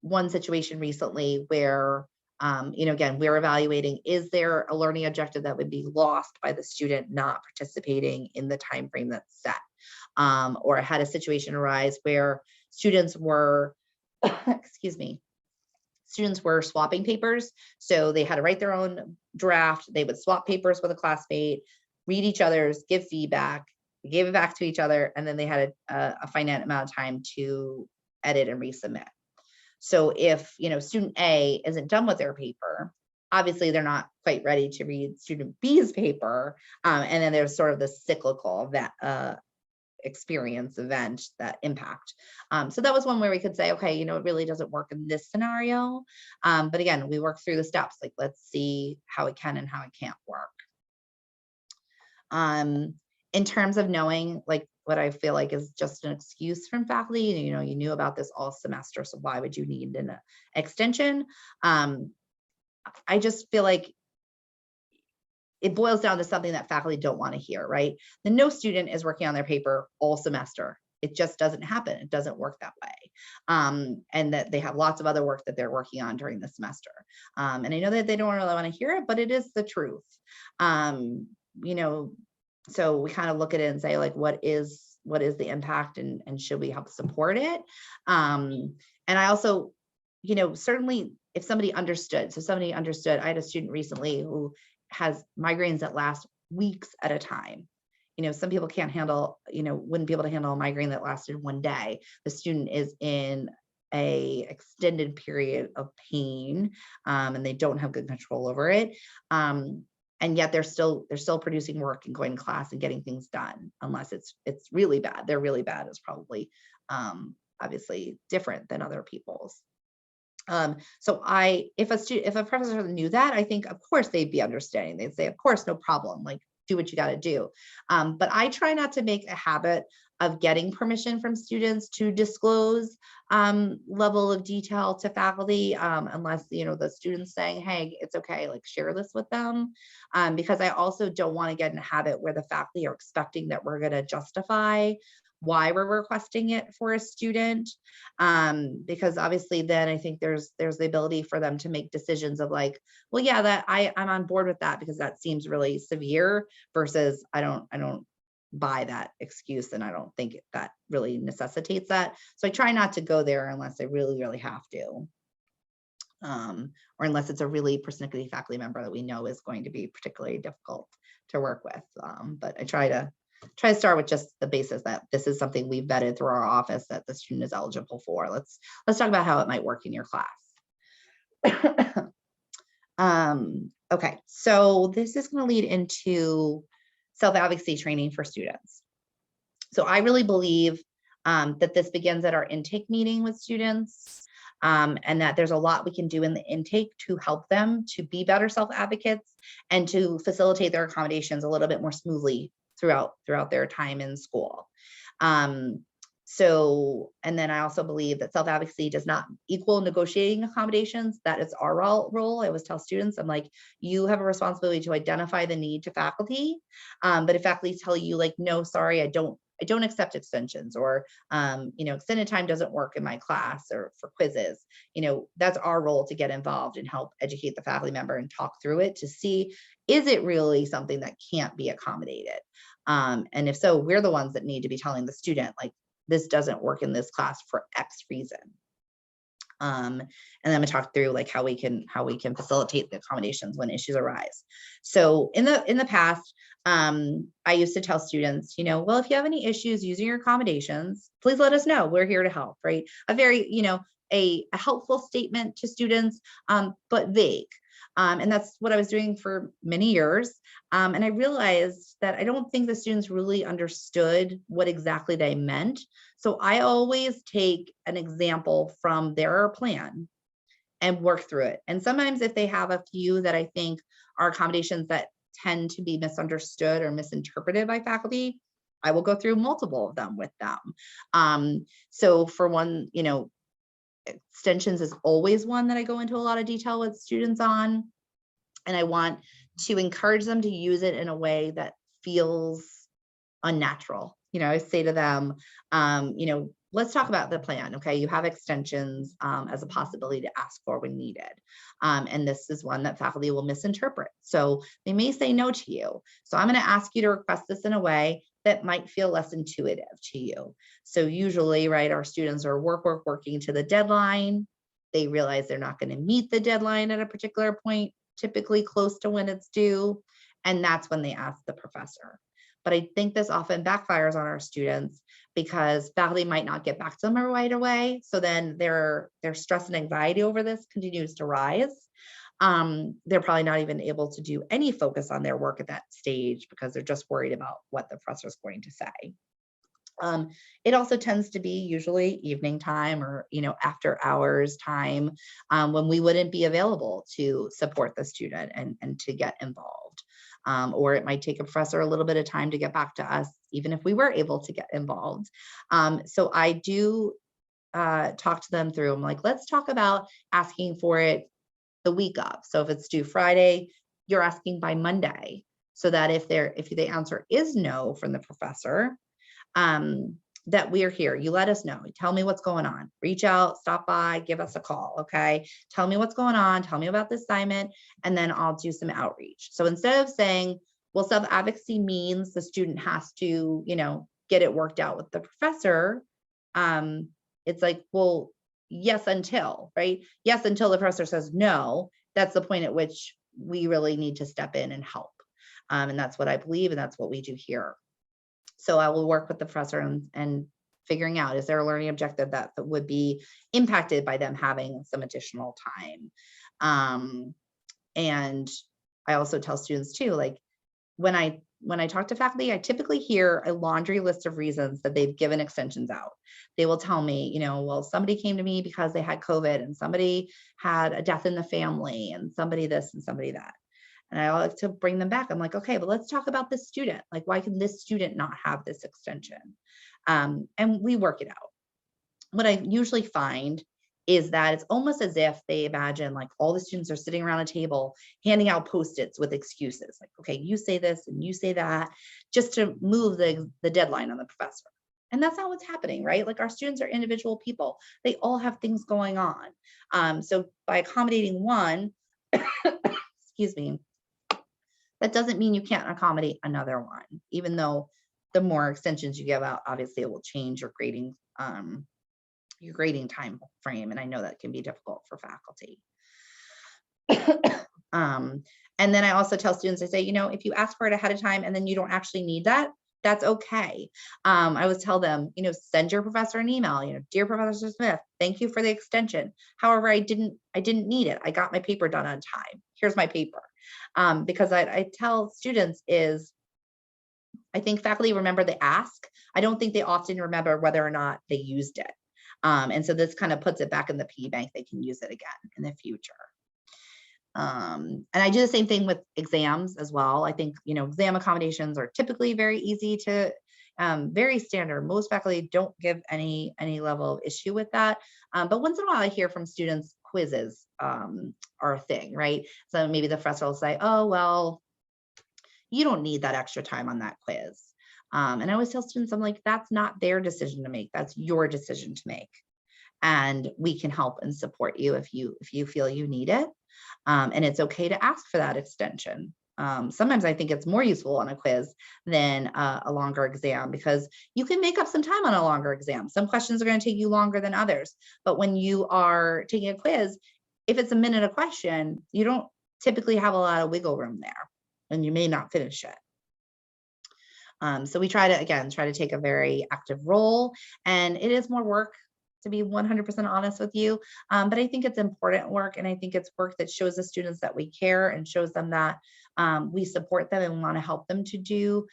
one situation recently where, again, we're evaluating, is there a learning objective that would be lost by the student not participating in the time frame that's set? Or I had a situation arise where students were, students were swapping papers. So they had to write their own draft. They would swap papers with a classmate, read each other's, give feedback, gave it back to each other, and then they had a finite amount of time to edit and resubmit. So if, student A isn't done with their paper, obviously they're not quite ready to read student B's paper. And then there's sort of the cyclical event, that impact. So that was one where we could say, okay, it really doesn't work in this scenario. But again, we work through the steps, like, let's see how it can and how it can't work. In terms of knowing, like, what I feel like is just an excuse from faculty, you knew about this all semester, so why would you need an extension? I just feel like it boils down to something that faculty don't want to hear, right? Then no student is working on their paper all semester. It just doesn't happen. It doesn't work that way. And that they have lots of other work that they're working on during the semester. And I know that they don't really want to hear it, but it is the truth. So we kind of look at it and say, like, what is the impact, and should we help support it? And I also, certainly if somebody understood, I had a student recently who has migraines that last weeks at a time. Some people can't handle, wouldn't be able to handle a migraine that lasted 1 day. The student is in a extended period of pain, and they don't have good control over it. And yet they're still producing work and going to class and getting things done, unless it's really bad. They're really bad is probably obviously different than other people's. So if a professor knew that, I think of course they'd be understanding. They'd say, of course, no problem, like, do what you got to do. But I try not to make a habit of getting permission from students to disclose level of detail to faculty, unless, the student's saying, hey, it's okay, like, share this with them. Because I also don't want to get in a habit where the faculty are expecting that we're going to justify why we're requesting it for a student. Because obviously then I think there's the ability for them to make decisions of, like, well, yeah, that I'm on board with that because that seems really severe, versus I don't buy that excuse, and I don't think that really necessitates that. So I try not to go there unless I really, really have to. Or unless it's a really persnickety faculty member that we know is going to be particularly difficult to work with. But I try to start with just the basis that this is something we've vetted through our office that the student is eligible for. Let's talk about how it might work in your class. Okay, so this is going to lead into self-advocacy training for students. So I really believe that this begins at our intake meeting with students, and that there's a lot we can do in the intake to help them to be better self-advocates and to facilitate their accommodations a little bit more smoothly throughout their time in school. And then I also believe that self-advocacy does not equal negotiating accommodations. That is our role. I always tell students, I'm like, you have a responsibility to identify the need to faculty. But if faculty tell you like, no, sorry, I don't accept extensions, or, extended time doesn't work in my class or for quizzes, that's our role to get involved and help educate the faculty member and talk through it to see, is it really something that can't be accommodated? And if so, we're the ones that need to be telling the student, like, this doesn't work in this class for X reason. And then I'm gonna talk through like how we can facilitate the accommodations when issues arise. So in the past, I used to tell students, well, if you have any issues using your accommodations, please let us know. We're here to help, right? A very, a helpful statement to students, but vague. And that's what I was doing for many years. And I realized that I don't think the students really understood what exactly they meant. So I always take an example from their plan and work through it. And sometimes if they have a few that I think are accommodations that tend to be misunderstood or misinterpreted by faculty, I will go through multiple of them with them. So for one, extensions is always one that I go into a lot of detail with students on. And I want to encourage them to use it in a way that feels unnatural. I say to them, let's talk about the plan. Okay, you have extensions as a possibility to ask for when needed. And this is one that faculty will misinterpret. So they may say no to you. So I'm going to ask you to request this in a way that might feel less intuitive to you. So usually, right, our students are working to the deadline. They realize they're not going to meet the deadline at a particular point, typically close to when it's due. And that's when they ask the professor. But I think this often backfires on our students because faculty might not get back to them right away. So then their stress and anxiety over this continues to rise. They're probably not even able to do any focus on their work at that stage because they're just worried about what the professor is going to say. It also tends to be usually evening time or, after hours time when we wouldn't be available to support the student and to get involved. Or it might take a professor a little bit of time to get back to us, even if we were able to get involved. So I do talk to them through, I'm like, let's talk about asking for it the week of. So if it's due Friday, you're asking by Monday, so that if the answer is no from the professor, that we're here. You let us know. Tell me what's going on. Reach out, stop by, give us a call. Okay. Tell me what's going on. Tell me about the assignment, and then I'll do some outreach. So instead of saying, well, self-advocacy means the student has to, get it worked out with the professor. It's like, well, yes, until, right? Yes, until the professor says no, that's the point at which we really need to step in and help. And that's what I believe. And that's what we do here. So I will work with the professor and figuring out, is there a learning objective that would be impacted by them having some additional time? And I also tell students too, like when I talk to faculty, I typically hear a laundry list of reasons that they've given extensions out. They will tell me, well, somebody came to me because they had COVID, and somebody had a death in the family, and somebody this and somebody that. And I like to bring them back. I'm like, okay, but let's talk about this student. Like, why can this student not have this extension? And we work it out. What I usually find is that it's almost as if they imagine like all the students are sitting around a table handing out Post-its with excuses. Like, okay, you say this and you say that, just to move the deadline on the professor. And that's not what's happening, right? Like, our students are individual people. They all have things going on. So by accommodating one, excuse me, that doesn't mean you can't accommodate another one, even though the more extensions you give out, obviously it will change your grading time frame. And I know that can be difficult for faculty. And then I also tell students, I say, if you ask for it ahead of time and then you don't actually need that, that's okay. I always tell them, send your professor an email, dear Professor Smith, thank you for the extension. However, I didn't need it. I got my paper done on time. here's my paper. Because I tell students is, I think faculty remember the ask. I don't think they often remember whether or not they used it. And so this kind of puts it back in the piggy bank. They can use it again in the future. And I do the same thing with exams as well. I think, exam accommodations are typically very easy to, very standard. Most faculty don't give any level of issue with that. But once in a while I hear from students quizzes are a thing, right? So maybe the professor will say, oh, well, you don't need that extra time on that quiz. And I always tell students, I'm like, that's not their decision to make. That's your decision to make. And we can help and support you if you feel you need it. And it's okay to ask for that extension. Sometimes I think it's more useful on a quiz than a longer exam, because you can make up some time on a longer exam. Some questions are going to take you longer than others. But when you are taking a quiz, if it's a minute a question, you don't typically have a lot of wiggle room there, and you may not finish it. So we try to take a very active role, and it is more work, to be 100% honest with you. But I think it's important work, and I think it's work that shows the students that we care and shows them that we support them and want to help them to do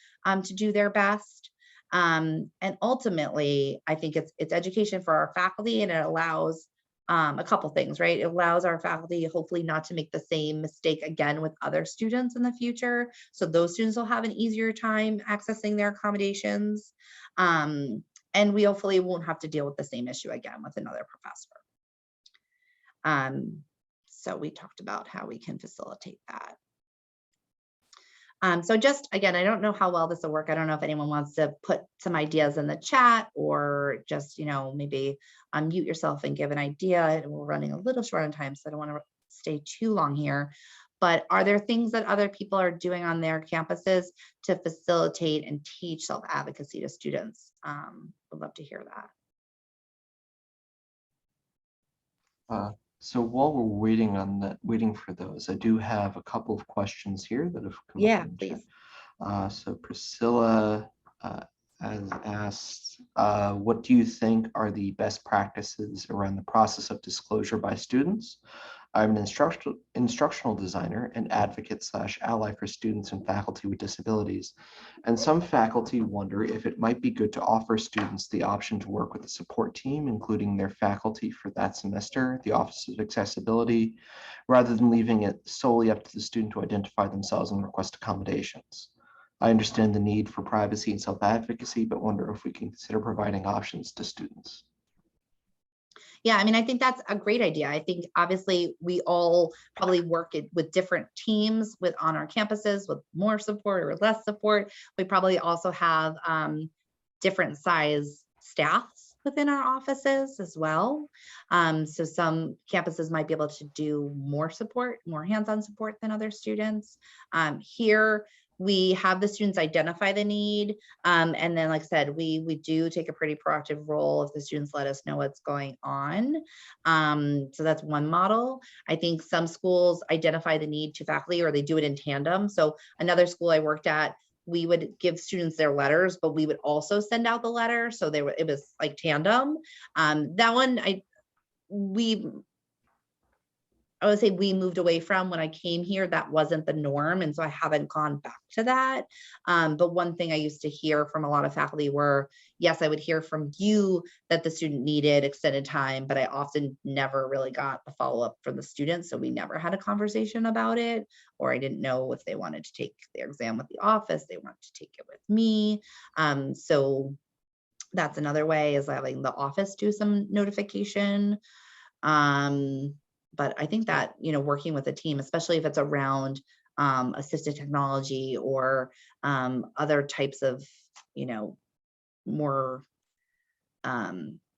their best. And ultimately, I think it's education for our faculty, and it allows a couple things, right? It allows our faculty hopefully not to make the same mistake again with other students in the future. So those students will have an easier time accessing their accommodations. And we hopefully won't have to deal with the same issue again with another professor. So we talked about how we can facilitate that. So just, again, I don't know how well this will work. I don't know if anyone wants to put some ideas in the chat, or just, maybe unmute yourself and give an idea. We're running a little short on time, so I don't want to stay too long here. But are there things that other people are doing on their campuses to facilitate and teach self-advocacy to students? Would love to hear that. So while we're waiting for those, I do have a couple of questions here that have come up. Yeah, please. So Priscilla has asked, what do you think are the best practices around the process of disclosure by students? I'm an instructional designer and advocate / ally for students and faculty with disabilities. And some faculty wonder if it might be good to offer students the option to work with a support team, including their faculty for that semester, the Office of Accessibility, rather than leaving it solely up to the student to identify themselves and request accommodations. I understand the need for privacy and self-advocacy, but wonder if we can consider providing options to students. Yeah, I mean, I think that's a great idea. I think obviously we all probably work with different teams on our campuses with more support or less support. We probably also have different size staffs within our offices as well. So some campuses might be able to do more support, more hands-on support than other students. Here, we have the students identify the need. And then, like I said, we do take a pretty proactive role if the students let us know what's going on. So that's one model. I think some schools identify the need to faculty, or they do it in tandem. So another school I worked at, we would give students their letters, but we would also send out the letter. So it was like tandem. That one, I would say we moved away from when I came here. That wasn't the norm. And so I haven't gone back to that. But one thing I used to hear from a lot of faculty were, yes, I would hear from you that the student needed extended time, but I often never really got a follow-up from the students. So we never had a conversation about it, or I didn't know if they wanted to take their exam with the office, they wanted to take it with me. So that's another way, is having the office do some notification. But I think that, working with a team, especially if it's around assistive technology or other types of, more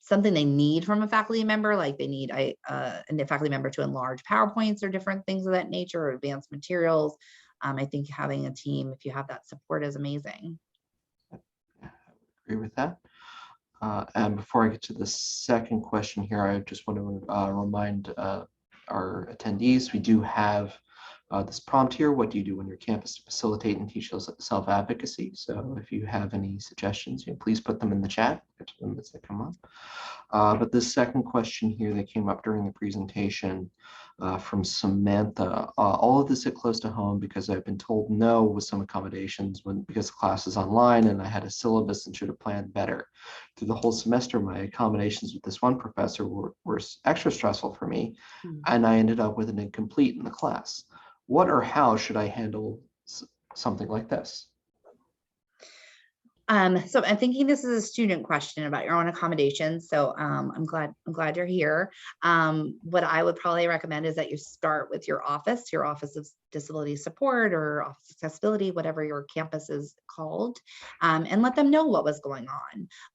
something they need from a faculty member, like they need a faculty member to enlarge PowerPoints or different things of that nature, or advanced materials. I think having a team, if you have that support, is amazing. Yeah, I would agree with that. And before I get to the second question here, I just want to remind our attendees, we do have this prompt here, what do you do on your campus to facilitate and teach self-advocacy? So if you have any suggestions, please put them in the chat, get to them as they come up. But this second question here that came up during the presentation from Samantha, all of this hit close to home because I've been told no with some accommodations because the class is online and I had a syllabus and should have planned better. Through the whole semester, my accommodations with this one professor were extra stressful for me, and I ended up with an incomplete in the class. What or how should I handle something like this? So I'm thinking this is a student question about your own accommodations. So I'm glad you're here. What I would probably recommend is that you start with your office of disability support or office accessibility, whatever your campus is called, and let them know what was going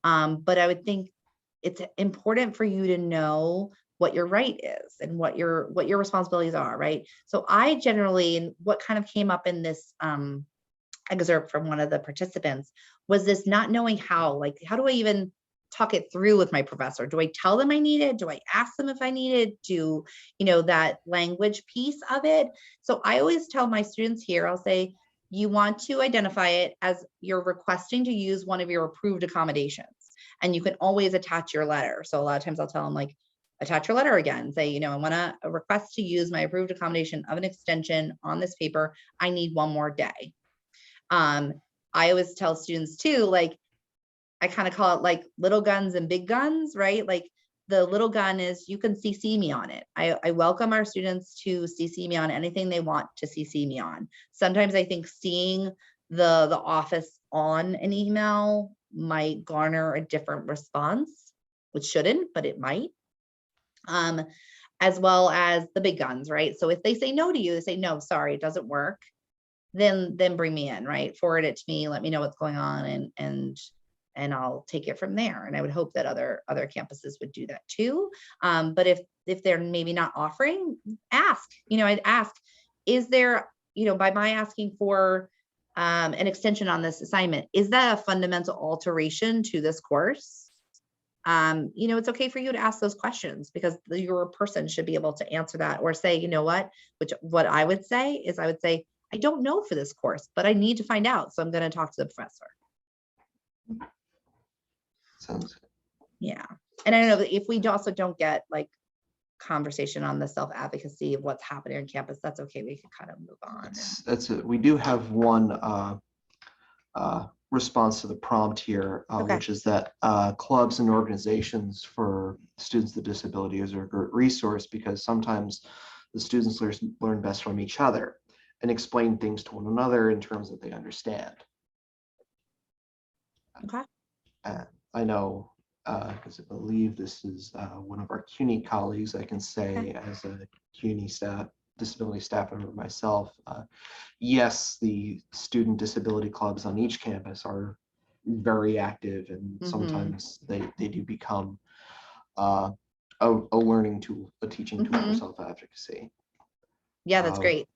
on. But I would think it's important for you to know what your right is and what your responsibilities are, right? So I generally, and what kind of came up in this excerpt from one of the participants was this not knowing how do I even talk it through with my professor? Do I tell them I need it? Do I ask them if I need it? Do, that language piece of it? So I always tell my students here, I'll say, you want to identify it as you're requesting to use one of your approved accommodations. And you can always attach your letter. So a lot of times I'll tell them attach your letter again, say, I want to request to use my approved accommodation of an extension on this paper. I need one more day. I always tell students too, I kind of call it little guns and big guns, right? The little gun is you can CC me on it. I welcome our students to CC me on anything they want to CC me on. Sometimes I think seeing the office on an email might garner a different response, which shouldn't, but it might. As well as the big guns, right? So if they say no to you, they say, no, sorry, it doesn't work. Then bring me in, right? Forward it to me, let me know what's going on, and I'll take it from there. And I would hope that other campuses would do that too. But if they're maybe not offering, ask, I'd ask, is there, by my asking for an extension on this assignment, is that a fundamental alteration to this course? It's okay for you to ask those questions because your person should be able to answer that, or say, what I would say is I don't know for this course, but I need to find out. So I'm going to talk to the professor. Sounds good. Yeah. And I don't know if we also don't get conversation on the self-advocacy of what's happening on campus, that's okay. We can kind of move on. That's it. We do have one response to the prompt here, Okay. which is that clubs and organizations for students with disabilities are a great resource because sometimes the students learn best from each other and explain things to one another in terms that they understand. Okay. I know, because I believe this is one of our CUNY colleagues, I can say as a CUNY disability staff member myself, yes, the student disability clubs on each campus are very active, and sometimes they do become a learning tool, a teaching tool for self-advocacy. Yeah, that's great.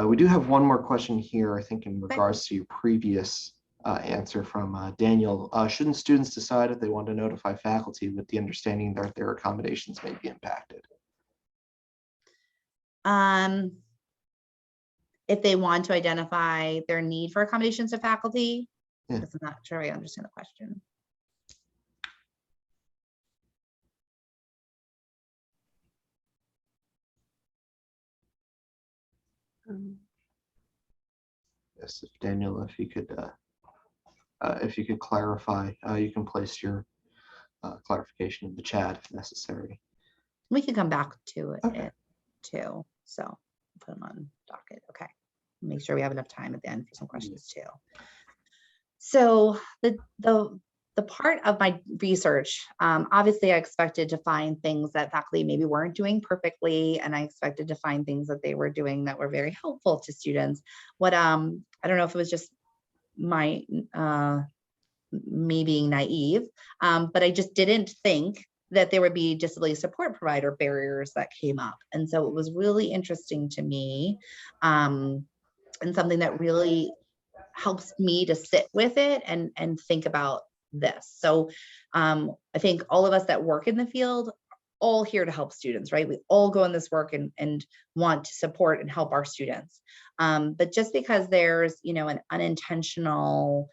We do have one more question here, I think, in regards to your previous answer from Daniel. Shouldn't students decide if they want to notify faculty with the understanding that their accommodations may be impacted? If they want to identify their need for accommodations to faculty, yeah. I'm not sure I understand the question. Yes, Daniel, if you could clarify, you can place your clarification in the chat if necessary. We can come back to Okay. it too. So put them on docket. Okay. Make sure we have enough time at the end for some questions too. So the part of my research, obviously I expected to find things that faculty maybe weren't doing perfectly, and I expected to find things that they were doing that were very helpful to students. What I don't know if it was just my me being naive, but I just didn't think that there would be disability support provider barriers that came up. And so it was really interesting to me, and something that really helps me to sit with it and think about this. So I think all of us that work in the field all here to help students, right? We all go in this work and want to support and help our students. But just because there's, an unintentional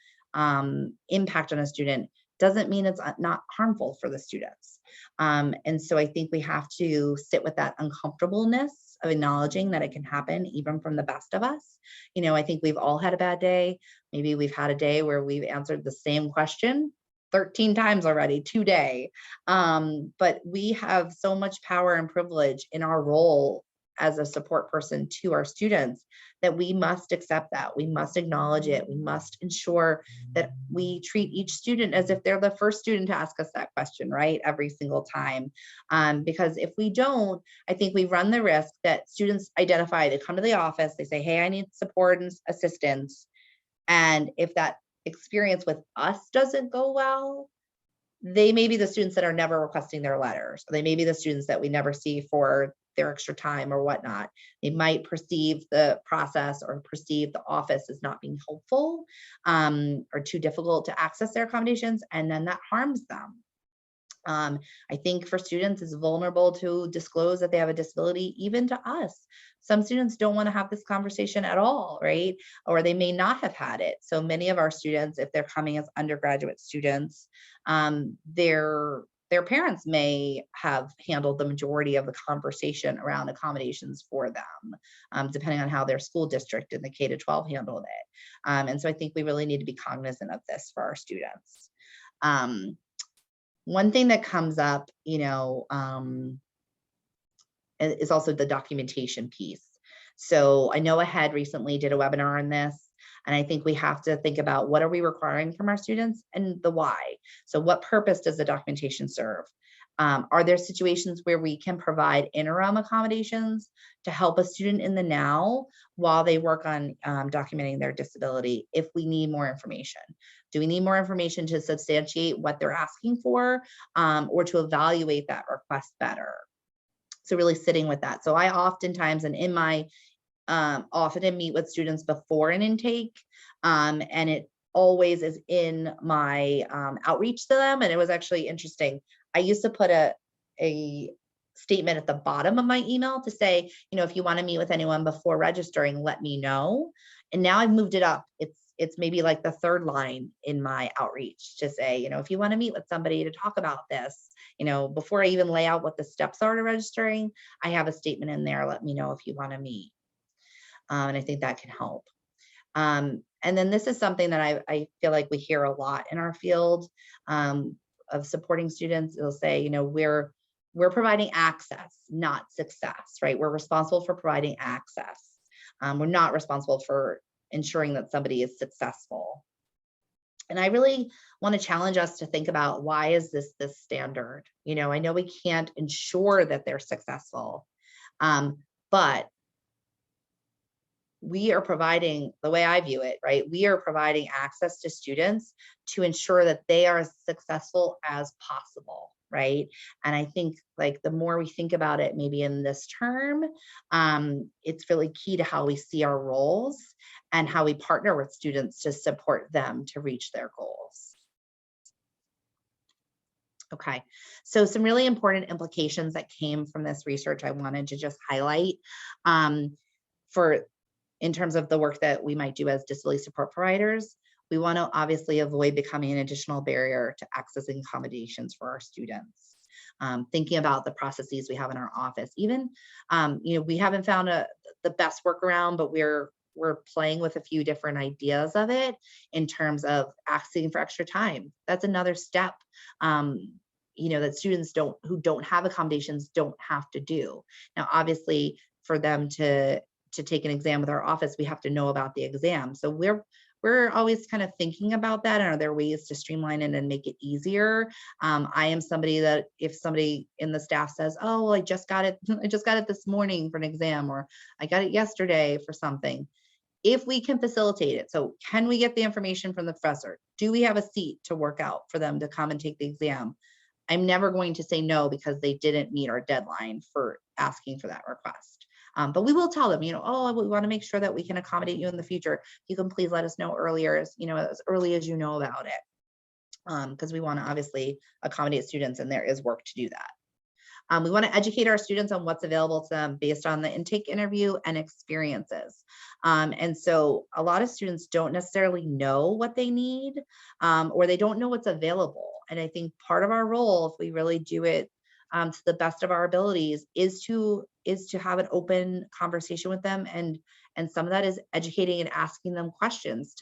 impact on a student doesn't mean it's not harmful for the students. And so I think we have to sit with that uncomfortableness of acknowledging that it can happen even from the best of us. I think we've all had a bad day. Maybe we've had a day where we've answered the same question 13 times already today. But we have so much power and privilege in our role as a support person to our students that we must accept that. We must acknowledge it. We must ensure that we treat each student as if they're the first student to ask us that question, right? Every single time. Because if we don't, I think we run the risk that students identify, they come to the office, they say, hey, I need support and assistance. And if that experience with us doesn't go well, they may be the students that are never requesting their letters. They may be the students that we never see for their extra time or whatnot. They might perceive the process or perceive the office as not being helpful or too difficult to access their accommodations, and then that harms them. I think for students, it's vulnerable to disclose that they have a disability, even to us. Some students don't want to have this conversation at all, right? Or they may not have had it. So many of our students, if they're coming as undergraduate students, their parents may have handled the majority of the conversation around accommodations for them, depending on how their school district in the K-12 handled it. And so I think we really need to be cognizant of this for our students. One thing that comes up, is also the documentation piece. So I know AHEAD recently did a webinar on this, and I think we have to think about what are we requiring from our students and the why. So what purpose does the documentation serve? Are there situations where we can provide interim accommodations to help a student in the now while they work on documenting their disability if we need more information? Do we need more information to substantiate what they're asking for or to evaluate that request better? So really sitting with that. So I oftentimes, and in my often meet with students before an intake, and it always is in my outreach to them. And it was actually interesting. I used to put a statement at the bottom of my email to say, if you want to meet with anyone before registering, let me know. And now I've moved it up. It's maybe like the third line in my outreach to say, if you want to meet with somebody to talk about this, before I even lay out what the steps are to registering, I have a statement in there. Let me know if you want to meet. And I think that can help. And then this is something that I feel like we hear a lot in our field of supporting students. It'll say, we're providing access, not success, right? We're responsible for providing access. We're not responsible for ensuring that somebody is successful. And I really want to challenge us to think about, why is this standard? I know we can't ensure that they're successful, but we are providing, the way I view it, right? We are providing access to students to ensure that they are as successful as possible, right? And I think like the more we think about it, maybe in this term, it's really key to how we see our roles and how we partner with students to support them to reach their goals. Okay, so some really important implications that came from this research I wanted to just highlight in terms of the work that we might do as disability support providers. We want to obviously avoid becoming an additional barrier to accessing accommodations for our students. Thinking about the processes we have in our office, even, we haven't found the best workaround, but we're playing with a few different ideas of it in terms of asking for extra time. That's another step, that students who don't have accommodations don't have to do. Now, obviously, for them to take an exam with our office, we have to know about the exam. So we're always kind of thinking about that. And are there ways to streamline it and make it easier? I am somebody that if somebody in the staff says, oh, well, I just got it this morning for an exam, or I got it yesterday for something. If we can facilitate it. So can we get the information from the professor? Do we have a seat to work out for them to come and take the exam? I'm never going to say no because they didn't meet our deadline for asking for that request. But we will tell them, oh, we want to make sure that we can accommodate you in the future. You can please let us know earlier, as early as you know about it, because we want to obviously accommodate students, and there is work to do that. We want to educate our students on what's available to them based on the intake interview and experiences. And so a lot of students don't necessarily know what they need, or they don't know what's available. And I think part of our role, if we really do it to the best of our abilities, is to have an open conversation with them, and some of that is educating and asking them questions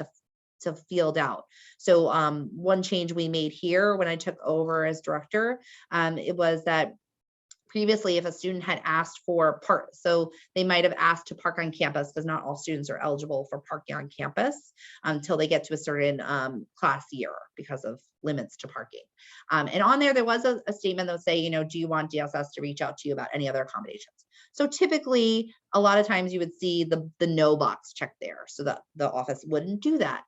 to field out. So one change we made here when I took over as director, it was that previously, if a student had asked for park, so they might have asked to park on campus, because not all students are eligible for parking on campus until they get to a certain class year because of limits to parking. And on there was a statement that would say, you know, do you want DSS to reach out to you about any other accommodations? So typically, a lot of times you would see the no box checked there, so that the office wouldn't do that.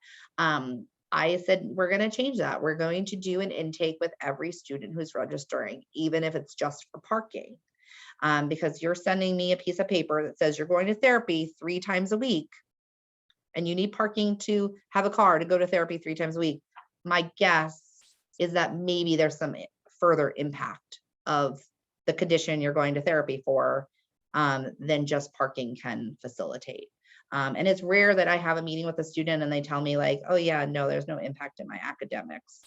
I said, we're going to change that. We're going to do an intake with every student who's registering, even if it's just for parking, because you're sending me a piece of paper that says you're going to therapy 3 times a week, and you need parking to have a car to go to therapy 3 times a week. My guess is that maybe there's some further impact of the condition you're going to therapy for than just parking can facilitate. And it's rare that I have a meeting with a student and they tell me like, oh yeah, no, there's no impact in my academics.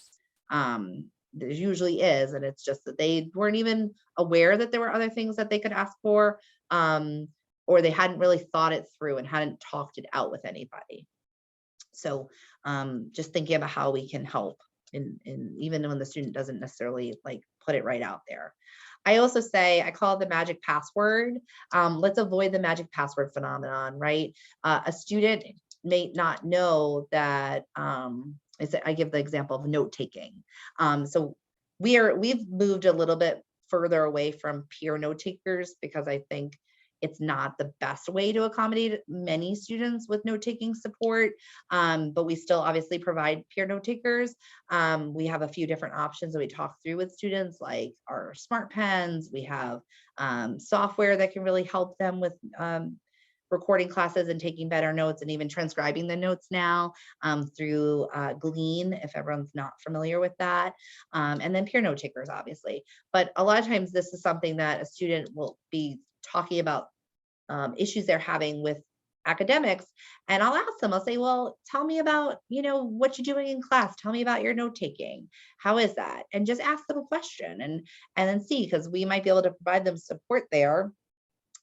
There usually is, and it's just that they weren't even aware that there were other things that they could ask for, or they hadn't really thought it through and hadn't talked it out with anybody. So just thinking about how we can help, in even when the student doesn't necessarily like put it right out there. I also say, I call it the magic password. Let's avoid the magic password phenomenon, right? A student may not know that, I give the example of note taking. So we've moved a little bit further away from peer note takers, because I think it's not the best way to accommodate many students with note-taking support, but we still obviously provide peer note takers. We have a few different options that we talk through with students, like our smart pens. We have software that can really help them with recording classes and taking better notes, and even transcribing the notes now through Glean, if everyone's not familiar with that. And then peer note takers, obviously. But a lot of times this is something that a student will be talking about issues they're having with academics, and I'll ask them, I'll say, well, tell me about, you know, what you're doing in class. Tell me about your note taking. How is that? And just ask them a question and then see, because we might be able to provide them support there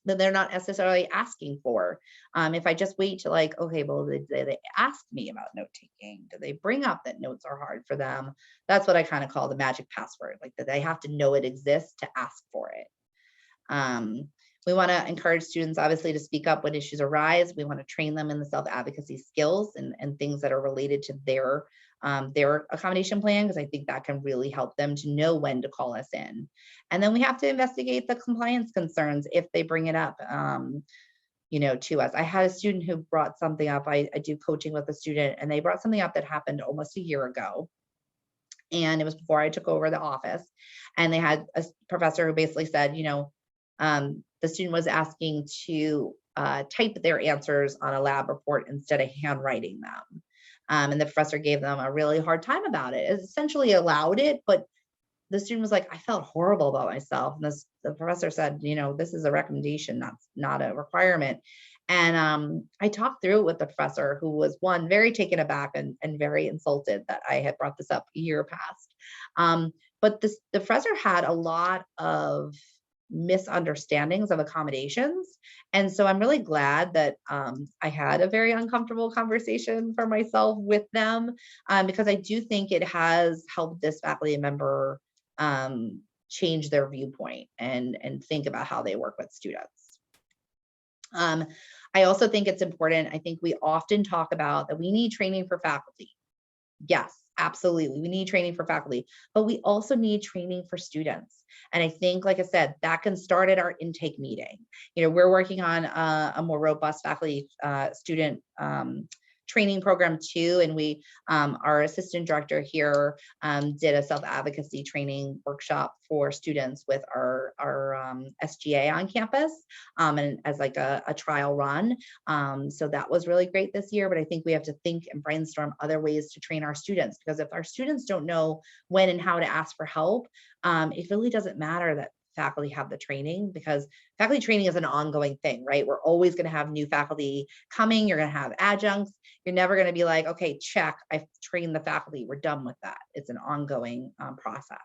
that they're not necessarily asking for. If I just wait to like, okay, well, did they ask me about note taking? Do they bring up that notes are hard for them? That's what I kind of call the magic password, like that they have to know it exists to ask for it. We want to encourage students, obviously, to speak up when issues arise. We want to train them in the self-advocacy skills and things that are related to their accommodation plan, because I think that can really help them to know when to call us in. And then we have to investigate the compliance concerns if they bring it up, you know, to us. I had a student who brought something up. I do coaching with a student, and they brought something up that happened almost a year ago. And it was before I took over the office. And they had a professor who basically said, you know, the student was asking to type their answers on a lab report instead of handwriting them. And the professor gave them a really hard time about it. It essentially allowed it, but the student was like, I felt horrible about myself. And the professor said, you know, this is a recommendation, that's not a requirement. And I talked through it with the professor, who was very taken aback and very insulted that I had brought this up a year past. But the professor had a lot of misunderstandings of accommodations. And so I'm really glad that I had a very uncomfortable conversation for myself with them, because I do think it has helped this faculty member change their viewpoint and think about how they work with students. I also think it's important. I think we often talk about that we need training for faculty. Yes, absolutely. We need training for faculty, but we also need training for students. And I think, like I said, that can start at our intake meeting. You know, we're working on a more robust faculty student training program too. And we, our assistant director here did a self-advocacy training workshop for students with our SGA on campus, and as like a trial run. So that was really great this year, but I think we have to think and brainstorm other ways to train our students, because if our students don't know when and how to ask for help, it really doesn't matter that faculty have the training, because faculty training is an ongoing thing, right? We're always going to have new faculty coming. You're going to have adjuncts. You're never going to be like, okay, check, I've trained the faculty, we're done with that. It's an ongoing process.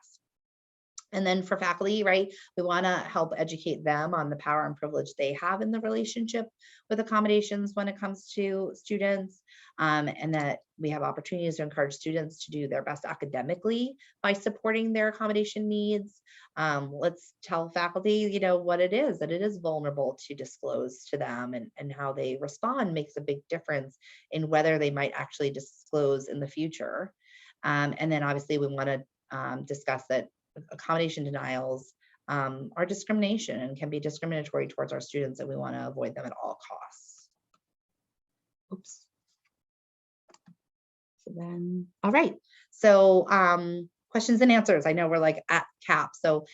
And then for faculty, right, we want to help educate them on the power and privilege they have in the relationship with accommodations when it comes to students, and that we have opportunities to encourage students to do their best academically by supporting their accommodation needs. Let's tell faculty, you know, what it is, that it is vulnerable to disclose to them, and how they respond makes a big difference in whether they might actually disclose in the future. And then obviously we want to discuss that accommodation denials are discrimination and can be discriminatory towards our students, and we want to avoid them at all costs. Oops. So then, all right. So questions and answers. I know we're like at cap, so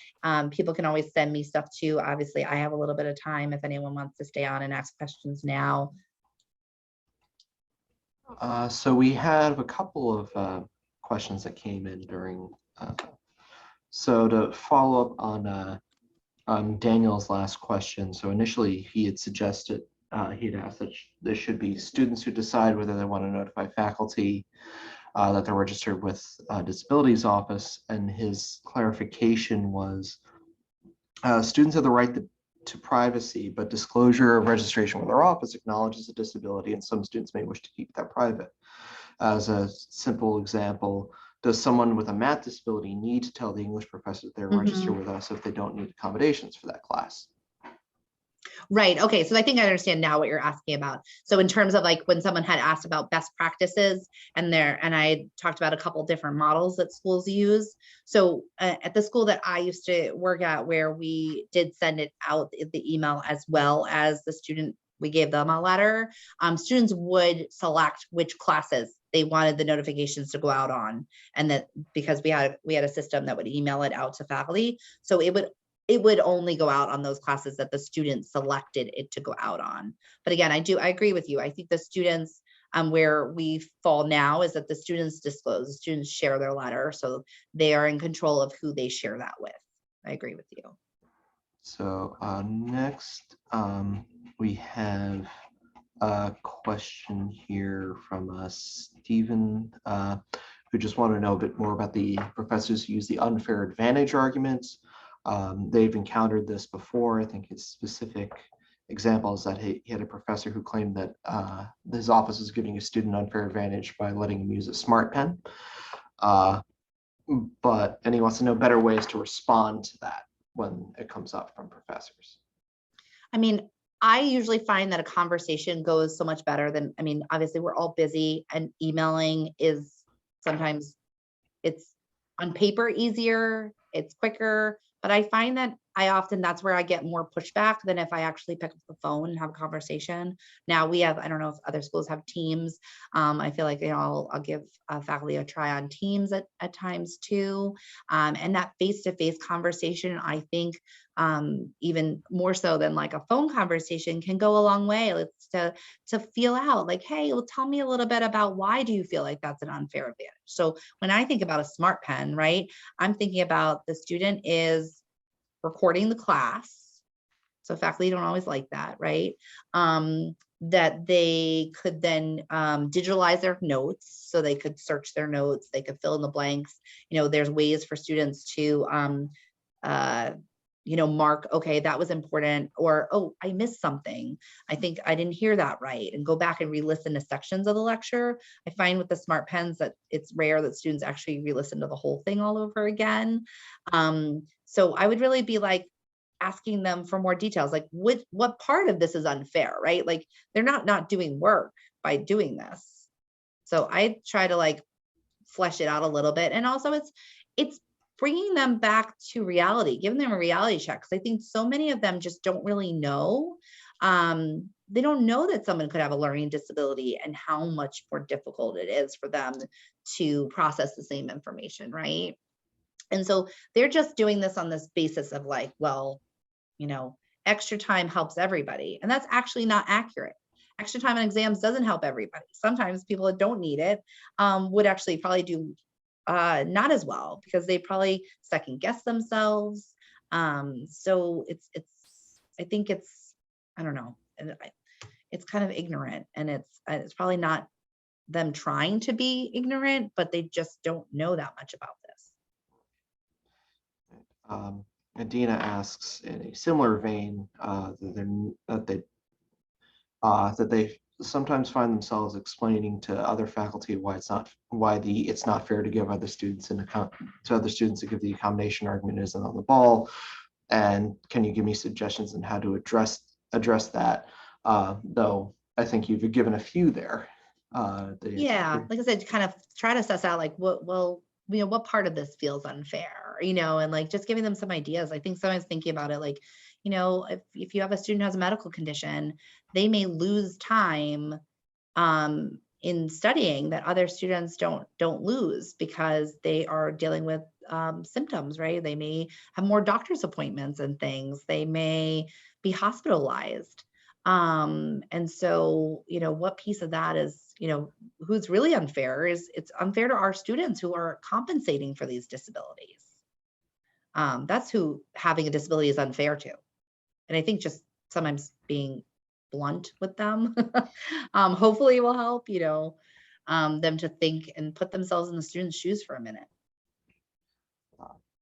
people can always send me stuff too. Obviously, I have a little bit of time if anyone wants to stay on and ask questions now. So we have a couple of questions that came in during. So to follow up on Daniel's last question, so initially he had suggested, he had asked that there should be students who decide whether they want to notify faculty that they're registered with Disabilities office, and his clarification was students have the right to privacy, but disclosure of registration with our office acknowledges a disability, and some students may wish to keep that private. As a simple example, does someone with a math disability need to tell the English professor that they're registered with us if they don't need accommodations for that class? Right. Okay. So I think I understand now what you're asking about. So in terms of like when someone had asked about best practices, and I talked about a couple different models that schools use. So at the school that I used to work at, where we did send it out the email as well as the student, we gave them a letter. Students would select which classes they wanted the notifications to go out on, and that because we had a system that would email it out to faculty, so it would only go out on those classes that the students selected it to go out on. But again, I agree with you. I think the students, where we fall now is that the students disclose, the students share their letter, so they are in control of who they share that with. I agree with you. So next we have a question here from Stephen, who just wanted to know a bit more about the professors who use the unfair advantage arguments. They've encountered this before. I think his specific example is that he had a professor who claimed that his office was giving a student unfair advantage by letting him use a smart pen. And he wants to know better ways to respond to that when it comes up from professors. I mean, I usually find that a conversation goes so much better than, I mean, obviously we're all busy, and emailing is sometimes, it's on paper easier, it's quicker, but I find that that's where I get more pushback than if I actually pick up the phone and have a conversation. Now we have, I don't know if other schools have Teams. I feel like, you know, I'll give faculty a try on Teams at times too. And that face-to-face conversation, I think, even more so than like a phone conversation, can go a long way. It's to feel out like, hey, well, tell me a little bit about why do you feel like that's an unfair advantage? So when I think about a smart pen, right, I'm thinking about the student is recording the class. So faculty don't always like that, right? That they could then digitalize their notes, so they could search their notes, they could fill in the blanks. You know, there's ways for students to you know, mark, okay, that was important, or, oh, I missed something, I think I didn't hear that right, and go back and re-listen to sections of the lecture. I find with the smart pens that it's rare that students actually re-listen to the whole thing all over again. So I would really be like asking them for more details, like what part of this is unfair, right? Like they're not doing work by doing this. So I try to like flesh it out a little bit. And also it's bringing them back to reality, giving them a reality check. Because I think so many of them just don't really know. They don't know that someone could have a learning disability and how much more difficult it is for them to process the same information, right? And so they're just doing this on this basis of like, well, you know, extra time helps everybody. And that's actually not accurate. Extra time on exams doesn't help everybody. Sometimes people that don't need it would actually probably do not as well, because they probably second guess themselves. So I think it's, I don't know, it's kind of ignorant, and it's probably not them trying to be ignorant, but they just don't know that much about this. Adina asks in a similar vein that they sometimes find themselves explaining to other faculty why it's not fair to give other students to give the accommodation argument isn't on the ball, and can you give me suggestions on how to address that? Though I think you've given a few there. Yeah, like I said, kind of try to suss out like what part of this feels unfair, and like just giving them some ideas. I think sometimes thinking about it, like, if you have a student who has a medical condition, they may lose time in studying that other students don't lose because they are dealing with symptoms, right? They may have more doctor's appointments and things. They may be hospitalized. And so, what piece of that is, who's really unfair is it's unfair to our students who are compensating for these disabilities. That's who having a disability is unfair to. And I think just sometimes being blunt with them, hopefully will help, them to think and put themselves in the student's shoes for a minute.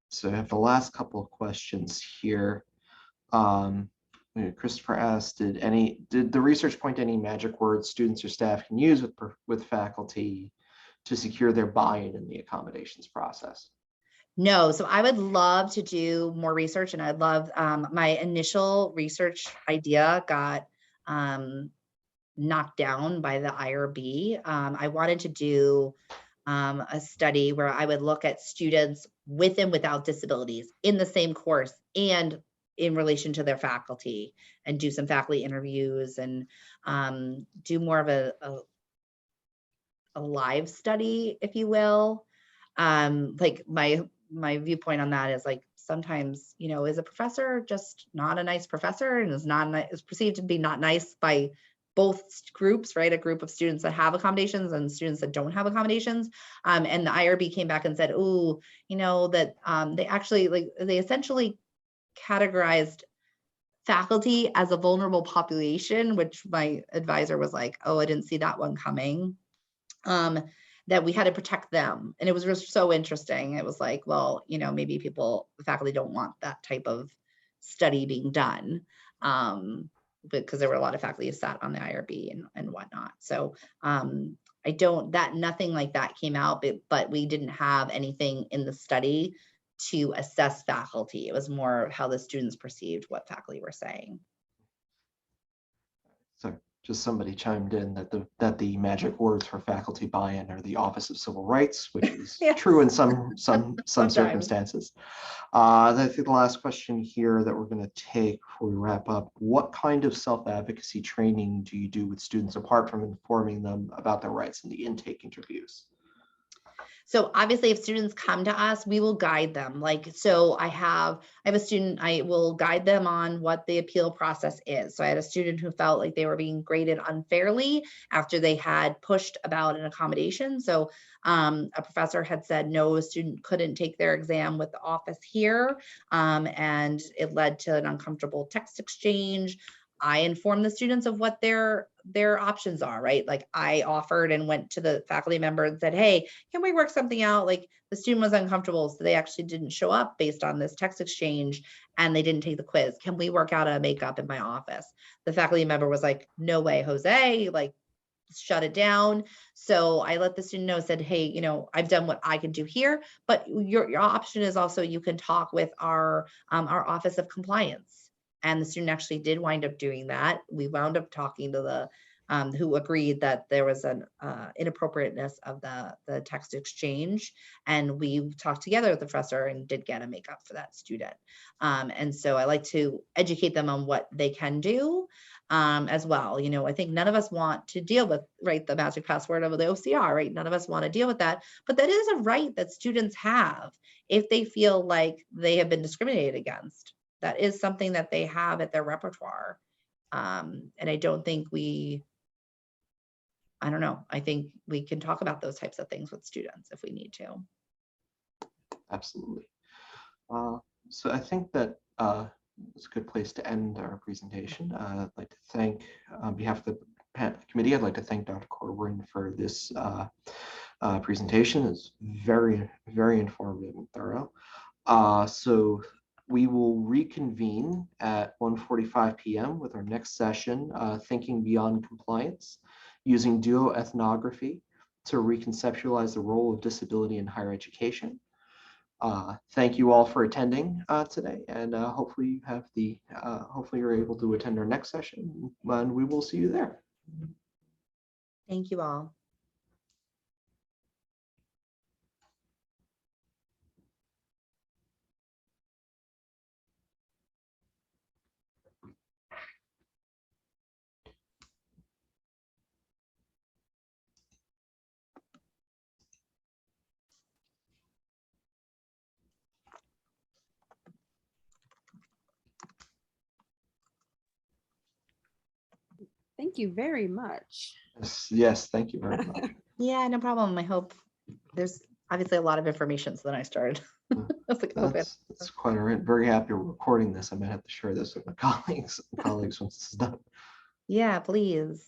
So I have the last couple of questions here. Christopher asked, did the research point to any magic words students or staff can use with faculty to secure their buy-in in the accommodations process? No, so I would love to do more research, and I'd love, my initial research idea got knocked down by the IRB. I wanted to do a study where I would look at students with and without disabilities in the same course and in relation to their faculty, and do some faculty interviews and do more of a live study, if you will. Like my viewpoint on that is like sometimes, is a professor just not a nice professor and is perceived to be not nice by both groups, right? A group of students that have accommodations and students that don't have accommodations. And the IRB came back and said, oh, that they essentially categorized faculty as a vulnerable population, which my advisor was like, oh, I didn't see that one coming. That we had to protect them. And it was just so interesting. It was like, well, maybe the faculty don't want that type of study being done. Because there were a lot of faculty who sat on the IRB and whatnot. So nothing like that came out, but we didn't have anything in the study to assess faculty. It was more how the students perceived what faculty were saying. So just somebody chimed in that the magic words for faculty buy-in are the Office of Civil Rights, which is Yeah. true in some circumstances. I think the last question here that we're going to take before we wrap up: what kind of self-advocacy training do you do with students apart from informing them about their rights in the intake interviews? So obviously if students come to us, we will guide them. So I have a student, I will guide them on what the appeal process is. So I had a student who felt like they were being graded unfairly after they had pushed about an accommodation. So a professor had said, no, a student couldn't take their exam with the office here. And it led to an uncomfortable text exchange. I informed the students of what their options are, right? Like I offered and went to the faculty member and said, hey, can we work something out? Like the student was uncomfortable, so they actually didn't show up based on this text exchange and they didn't take the quiz. Can we work out a makeup in my office? The faculty member was like, no way, Jose, like shut it down. So I let the student know, said, hey, I've done what I can do here, but your option is also you can talk with our Office of Compliance. And the student actually did wind up doing that. We wound up talking to the who agreed that there was an inappropriateness of the text exchange. And we talked together with the professor and did get a makeup for that student. And so I like to educate them on what they can do as well. I think none of us want to deal with, right, the magic password of the OCR, right? None of us want to deal with that, but that is a right that students have if they feel like they have been discriminated against. That is something that they have at their repertoire. And I don't think I think we can talk about those types of things with students if we need to. Absolutely. So I think that it's a good place to end our presentation. I'd like to thank, on behalf of the committee, I'd like to thank Dr. Corbran for this presentation. It's very, very informative and thorough. So we will reconvene at 1:45 p.m. with our next session, Thinking Beyond Compliance, using duoethnography to reconceptualize the role of disability in higher education. Thank you all for attending today, and hopefully you have hopefully you're able to attend our next session, and we will see you there. Thank you all. Thank you very much. Yes, thank you very much. Yeah, no problem. I hope there's obviously a lot of information, so then I started. I was like, oh, That's quite all right. Very happy we're recording this. I might have to share this with my colleagues once this is done. yeah, please.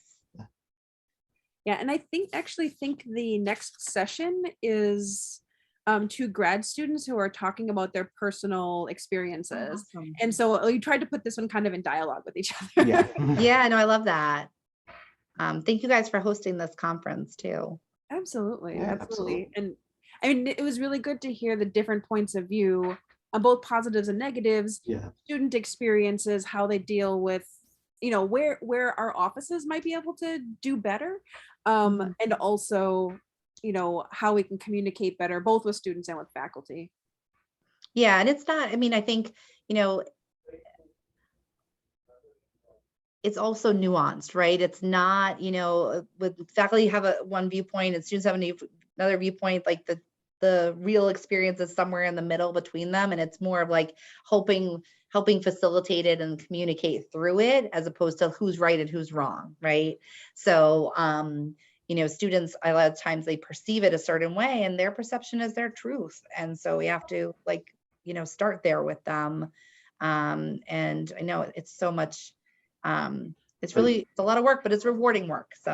Yeah, and I actually think the next session is to grad students who are talking about their personal experiences. Awesome. And so we tried to put this one kind of in dialogue with each other. Yeah. Yeah, no, I love that. Thank you guys for hosting this conference too. Absolutely, Yeah, absolutely. And I mean, it was really good to hear the different points of view on both positives and negatives, Yeah. student experiences, how they deal with, where our offices might be able to do better. Mhm. And also, how we can communicate better, both with students and with faculty. Yeah, and it's not, I mean, I think, it's also nuanced, right? It's not, with faculty have one viewpoint and students have another viewpoint, like the real experience is somewhere in the middle between them. And it's more of like helping facilitate it and communicate through it, as opposed to who's right and who's wrong, right? So, students, a lot of times they perceive it a certain way and their perception is their truth. And so we have to start there with them. And I know it's so much, it's a lot of work, but it's rewarding work. So